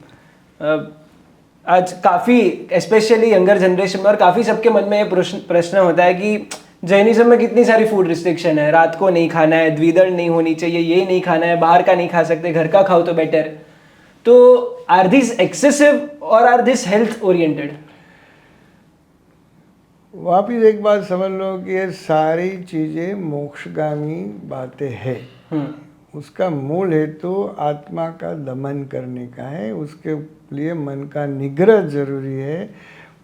आज काफ़ी स्पेशली यंगर जनरेशन में और काफ़ी सबके मन में ये प्रश्न होता है कि जैनिज्म में कितनी सारी फूड रिस्ट्रिक्शन है, रात को नहीं खाना है, द्विदल नहीं होनी चाहिए, ये नहीं खाना है, बाहर का नहीं खा सकते, घर का खाओ तो बेटर। तो आर दिस एक्सेसिव और आर दिस हेल्थ ओरिएंटेड? वापिस एक बात समझ लो कि ये सारी चीज़ें मोक्षगामी बातें हैं। उसका मूल हेतु आत्मा का दमन करने का है, उसके लिए मन का निग्रह जरूरी है।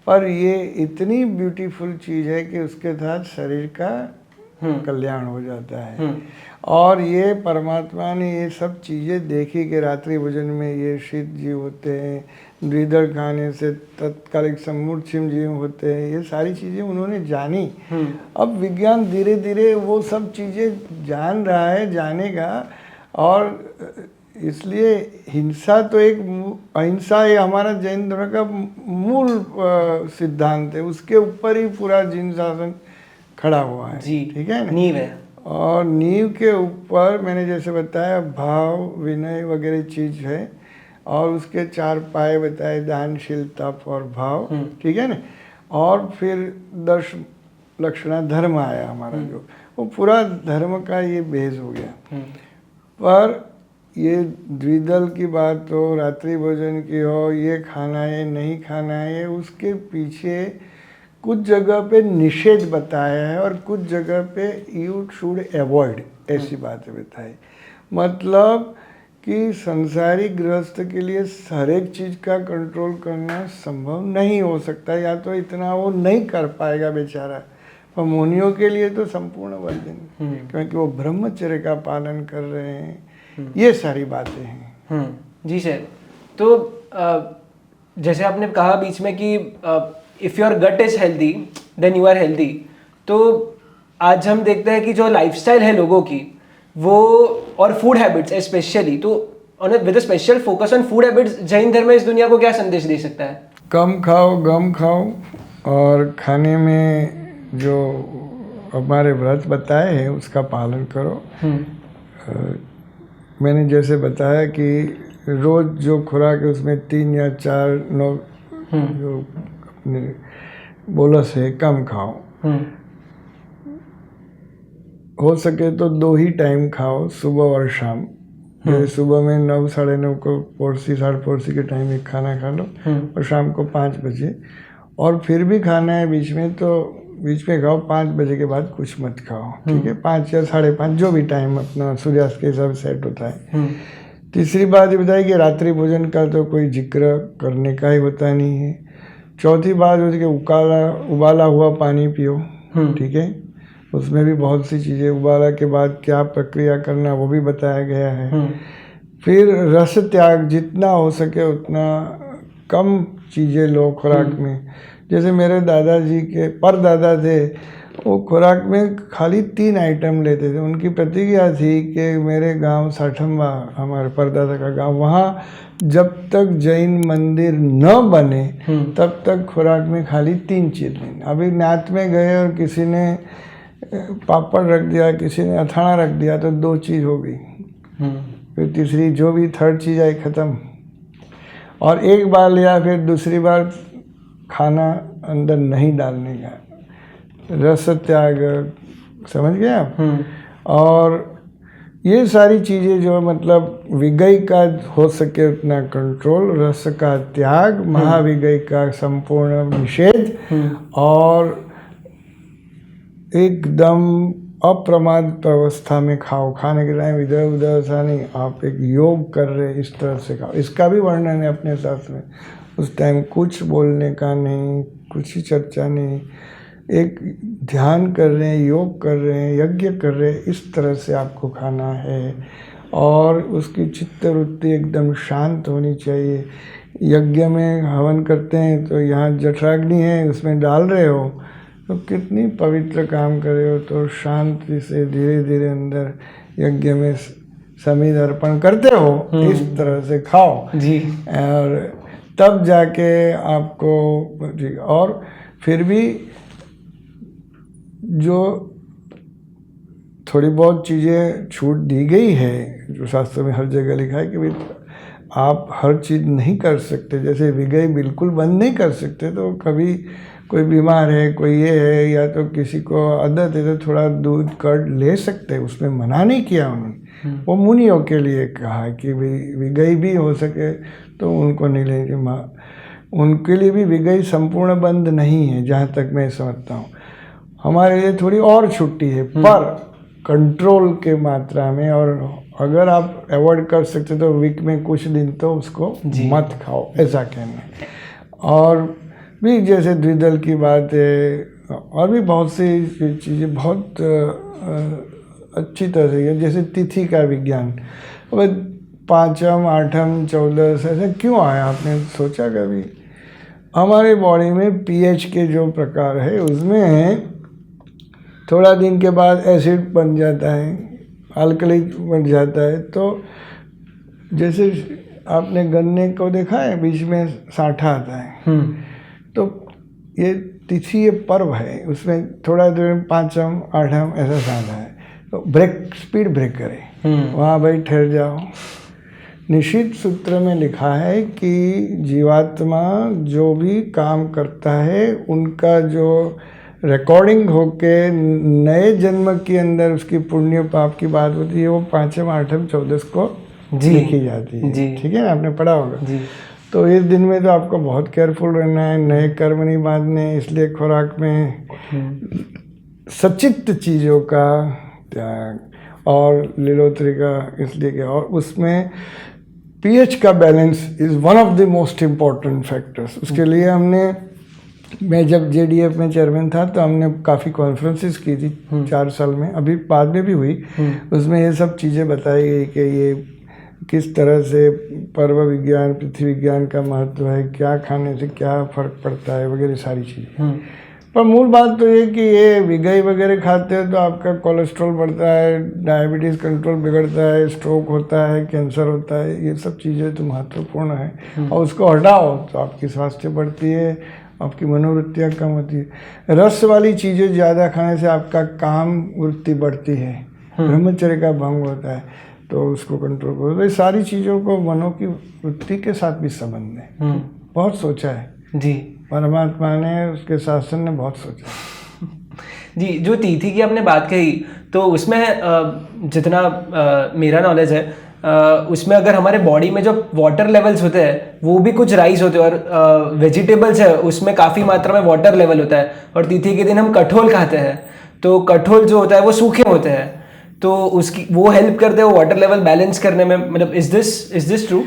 पर ये इतनी ब्यूटीफुल चीज़ है कि उसके साथ शरीर का कल्याण हो जाता है। और ये परमात्मा ने ये सब चीज़ें देखी कि रात्रि भोजन में ये शीत जीव होते हैं, द्विदल खाने से तत्कालिक सम्मूर्छिम जीव होते हैं, ये सारी चीज़ें उन्होंने जानी। अब विज्ञान धीरे धीरे वो सब चीज़ें जान रहा है, जानेगा। और इसलिए हिंसा तो एक अहिंसा ये हमारा जैन धर्म का मूल सिद्धांत है, उसके ऊपर ही पूरा जीन शासन खड़ा हुआ है। ठीक है ना, नींव है। और नींव के ऊपर मैंने जैसे बताया भाव विनय वगैरह चीज़ है, और उसके 4 पाए बताए, दानशील, तप और भाव। ठीक है ना, और फिर 10 लक्षणा धर्म आया हमारा, जो वो पूरा धर्म का ये बेस हो गया। पर ये द्विदल की बात हो, रात्रि भोजन की हो, ये खाना है नहीं खाना है, उसके पीछे कुछ जगह पे निषेध बताया है और कुछ जगह पे यू शुड अवॉइड, ऐसी बातें बताई। मतलब कि संसारी गृहस्थ के लिए हर एक चीज़ का कंट्रोल करना संभव नहीं हो सकता, या तो इतना वो नहीं कर पाएगा बेचारा। पर मुनियों के लिए तो संपूर्ण वर्जन, क्योंकि वो ब्रह्मचर्य का पालन कर रहे हैं। ये सारी बातें हैं। जी सर। तो जैसे आपने कहा बीच में कि if your gut is healthy then you are healthy, तो आज हम देखते हैं कि जो लाइफस्टाइल है लोगों की वो, और फूड हैबिट्स स्पेशली, तो with a special focus on food habits, Jain धर्म इस दुनिया को क्या संदेश दे सकता है? कम खाओ, गम खाओ, और खाने में जो हमारे व्रत बताए हैं उसका पालन करो। मैंने जैसे बताया कि रोज जो खुराक है उसमें 3 या 4 9 जो अपने बोलस है कम खाओ। हो सके तो 2 ही टाइम खाओ, सुबह और शाम। जैसे सुबह में 9 साढ़े 9 को पोरसी साढ़े पोरसी के टाइम एक खाना खा लो और शाम को 5 बजे, और फिर भी खाना है बीच में तो बीच में खाओ, 5 बजे के बाद कुछ मत खाओ, ठीक है। 5 या साढ़े 5 जो भी टाइम अपना सूर्यास्त के हिसाब से सेट होता है। तीसरी बात ये बताई कि रात्रि भोजन का तो कोई जिक्र करने का ही होता नहीं है। चौथी बात होती है कि उबाला हुआ पानी पियो, ठीक है। उसमें भी बहुत सी चीज़ें, उबाला के बाद क्या प्रक्रिया करना वो भी बताया गया है। फिर रस त्याग, जितना हो सके उतना कम चीज़ें लो खुराक में। जैसे मेरे दादाजी के परदादा थे, वो खुराक में खाली 3 आइटम लेते थे। उनकी प्रतिज्ञा थी कि मेरे गांव साठम्बा, हमारे परदादा का गांव, वहाँ जब तक जैन मंदिर न बने तब तक खुराक में खाली 3 चीज़ लेनी। अभी नात में गए और किसी ने पापड़ रख दिया, किसी ने अथाना रख दिया तो 2 चीज़ हो गई। फिर तीसरी जो भी 3rd चीज़ आई ख़त्म। और एक बार लिया फिर दूसरी बार खाना अंदर नहीं डालने का, रस त्याग, समझ गए आप। और ये सारी चीज़ें जो मतलब विगई का हो सके उतना कंट्रोल, रस का त्याग, महाविगई का संपूर्ण निषेध, और एकदम अप्रमाद अवस्था में खाओ। खाने के टाइम इधर उधर ऐसा नहीं, आप एक योग कर रहे इस तरह से खाओ। इसका भी वर्णन है अपने शास्त्र में। उस टाइम कुछ बोलने का नहीं, कुछ ही चर्चा नहीं, एक ध्यान कर रहे हैं, योग कर रहे हैं, यज्ञ कर रहे हैं, इस तरह से आपको खाना है। और उसकी चित्तवृत्ति एकदम शांत होनी चाहिए। यज्ञ में हवन करते हैं तो यहाँ जठराग्नि है, उसमें डाल रहे हो तो कितनी पवित्र काम कर रहे हो, तो शांति से धीरे धीरे अंदर यज्ञ में समिध अर्पण करते हो, इस तरह से खाओ जी। और तब जाके आपको। और फिर भी जो थोड़ी बहुत चीज़ें छूट दी गई है, जो शास्त्र में हर जगह लिखा है कि भाई आप हर चीज़ नहीं कर सकते। जैसे विगई बिल्कुल बंद नहीं कर सकते, तो कभी कोई बीमार है, कोई ये है, या तो किसी को आदत है तो थोड़ा दूध कर्ड ले सकते हैं, उसमें मना नहीं किया उन्होंने। वो मुनियों के लिए कहा कि भाई विगई भी हो सके तो उनको नहीं लेंगे, उनके लिए भी विगई संपूर्ण बंद नहीं है जहाँ तक मैं समझता हूँ। हमारे लिए थोड़ी और छुट्टी है, पर कंट्रोल के मात्रा में। और अगर आप अवॉइड कर सकते तो वीक में कुछ दिन तो उसको मत खाओ, ऐसा कहना है। और भी जैसे द्विदल की बात है, और भी बहुत सी चीज़ें बहुत अच्छी तरह से, जैसे तिथि का विज्ञान। अब 5म 8म 14 ऐसे क्यों आया, आपने सोचा कभी? हमारे बॉडी में पीएच के जो प्रकार है उसमें थोड़ा दिन के बाद एसिड बन जाता है, अल्कली बन जाता है। तो जैसे आपने गन्ने को देखा है, बीच में साठा आता है, तो ये तिथि, ये पर्व है, उसमें थोड़ा देर 5म 8म ऐसा साधा है, तो ब्रेक, स्पीड ब्रेक करें, वहाँ भाई ठहर जाओ। निषिद्ध सूत्र में लिखा है कि जीवात्मा जो भी काम करता है उनका जो रिकॉर्डिंग होके नए जन्म के अंदर उसकी पुण्य पाप की बात होती है, वो 5म 8म 14 को लिखी जाती है, ठीक है ना, आपने पढ़ा होगा जी। तो इस दिन में तो आपको बहुत केयरफुल रहना है, नए कर्म नहीं बांधने, इसलिए खुराक में सचित्त चीज़ों का त्याग और लीलोत्री का, इसलिए कि और उसमें पीएच का balance is one of the most important factors. उसके लिए मैं जब जेडीएफ में चेयरमैन था तो हमने काफ़ी कॉन्फ्रेंसेस की थी 4 साल में, अभी बाद में भी हुई। उसमें ये सब चीज़ें बताई गई कि ये किस तरह से पर्व विज्ञान, पृथ्वी विज्ञान का महत्व है, क्या खाने से क्या फ़र्क पड़ता है, वगैरह सारी चीज़ें। पर मूल बात तो ये कि ये विगई वगैरह खाते हो तो आपका कोलेस्ट्रॉल बढ़ता है, डायबिटीज़ कंट्रोल बिगड़ता है, स्ट्रोक होता है, कैंसर होता है, ये सब चीज़ें तो महत्वपूर्ण है। और उसको हटाओ तो आपकी स्वास्थ्य बढ़ती है, आपकी मनोवृत्तियाँ कम होती है। रस वाली चीज़ें ज़्यादा खाने से आपका काम वृत्ति बढ़ती है, ब्रह्मचर्य का भंग होता है। तो उसको कंट्रोल करो। तो ये सारी चीज़ों को मनो की वृत्ति के साथ भी संबंध है। बहुत सोचा है जी परमात्मा ने, उसके शासन ने बहुत सोचा है। जी। जो तिथि की आपने बात कही, तो उसमें जितना मेरा नॉलेज है, उसमें अगर हमारे बॉडी में जो वाटर लेवल्स होते हैं वो भी कुछ राइज होते हैं, और वेजिटेबल्स है उसमें काफ़ी मात्रा में वाटर लेवल होता है। और तिथि के दिन हम कठोल खाते हैं, तो कठोल जो होता है वो सूखे होते हैं, तो उसकी वो हेल्प करते हैं वाटर लेवल बैलेंस करने में। मतलब is this true?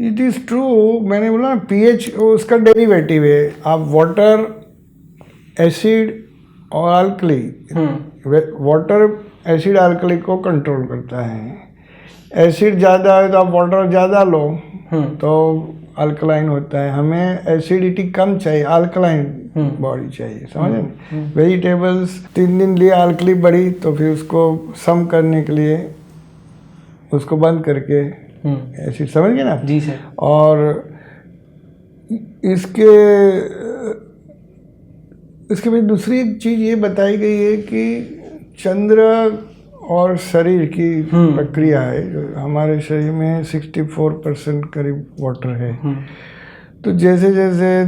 It is true. मैंने बोला ना पीएच उसका डेरिवेटिव है। आप वाटर, एसिड और अल्कली, वाटर एसिड अल्कली को कंट्रोल करता है। एसिड ज़्यादा है तो आप वाटर ज़्यादा लो तो अल्कलाइन होता है। हमें एसिडिटी कम चाहिए, अल्कलाइन बॉडी चाहिए, समझे ना। वेजिटेबल्स 3 दिन लिए अल्कली बढ़ी तो फिर उसको सम करने के लिए उसको बंद करके एसिड, समझ गए ना। जी सर। और इसके बाद दूसरी एक चीज़ ये बताई गई है कि चंद्र और शरीर की प्रक्रिया है। जो हमारे शरीर में 64% करीब वाटर है। तो जैसे जैसे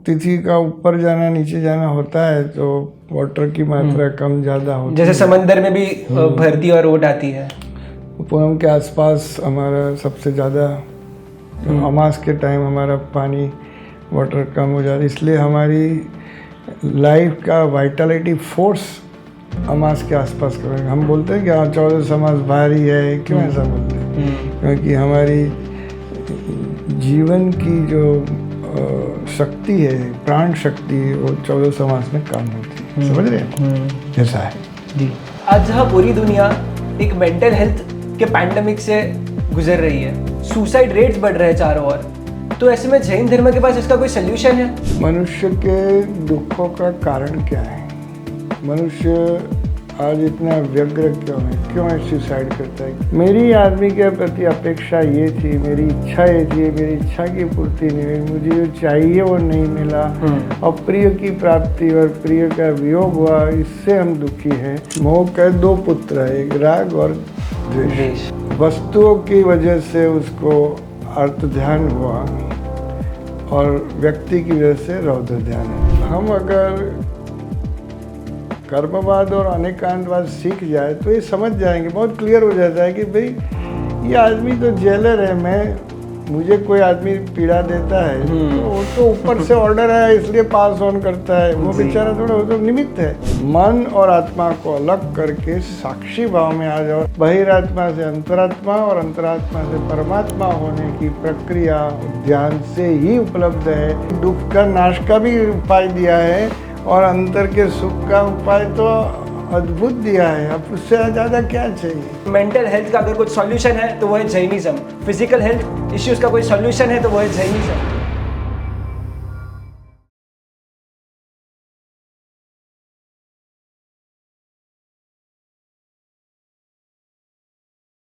तिथि का ऊपर जाना नीचे जाना होता है तो वाटर की मात्रा कम ज़्यादा होती है। जैसे समंदर में भी भरती और ओट आती है। पूनम के आसपास हमारा सबसे ज़्यादा अमास के टाइम हमारा पानी वाटर कम हो जाता है, इसलिए हमारी लाइफ का वाइटलिटी फोर्स अमास के आसपास करेगा। हम बोलते हैं कि 14 अमास भारी है, क्यों ऐसा बोलते हैं? क्योंकि हमारी जीवन की जो शक्ति है, प्राण शक्ति है, वो 14 अमास में कम होती है। समझ रहे हैं? ऐसा है जी। आज जहाँ पूरी दुनिया एक मेंटल हेल्थ के पैंडेमिक से गुजर रही है, सुसाइड रेट्स बढ़ रहे हैं चारों ओर, तो ऐसे में जैन धर्म के पास इसका कोई सल्यूशन है? मनुष्य के दुखों का कारण क्या है? मनुष्य आज इतना व्यग्र क्यों है सुसाइड करता है? मेरी आदमी के प्रति अपेक्षा ये थी, मेरी इच्छा ये थी, मेरी इच्छा की पूर्ति नहीं हुई, मुझे जो चाहिए वो नहीं मिला, और प्रिय की प्राप्ति और प्रिय का वियोग हुआ, इससे हम दुखी हैं। मोह के 2 पुत्र है, एक राग और द्वेष। वस्तुओं की वजह से उसको अर्थ ध्यान हुआ और व्यक्ति की वजह से रौद्र ध्यान है। हम अगर कर्मवाद और अनेकांतवाद सीख जाए तो ये समझ जाएंगे, बहुत क्लियर हो जाता है कि भाई ये आदमी तो जेलर है, मुझे कोई आदमी पीड़ा देता है तो वो तो ऊपर से ऑर्डर है इसलिए पास ऑन करता है, वो बेचारा थोड़ा वो तो निमित्त है। मन और आत्मा को अलग करके साक्षी भाव में आ जाओ। बहिरात्मा से अंतरात्मा और अंतरात्मा से परमात्मा होने की प्रक्रिया ध्यान से ही उपलब्ध है। दुख का नाश का भी उपाय दिया है और अंतर के सुख का उपाय तो अद्भुत दिया है। अब उससे ज़्यादा क्या चाहिए? मेंटल हेल्थ का अगर कुछ सॉल्यूशन है तो वो है जैनिज्म। फिजिकल हेल्थ इश्यूज का कोई सॉल्यूशन है तो वो है जैनिज्म।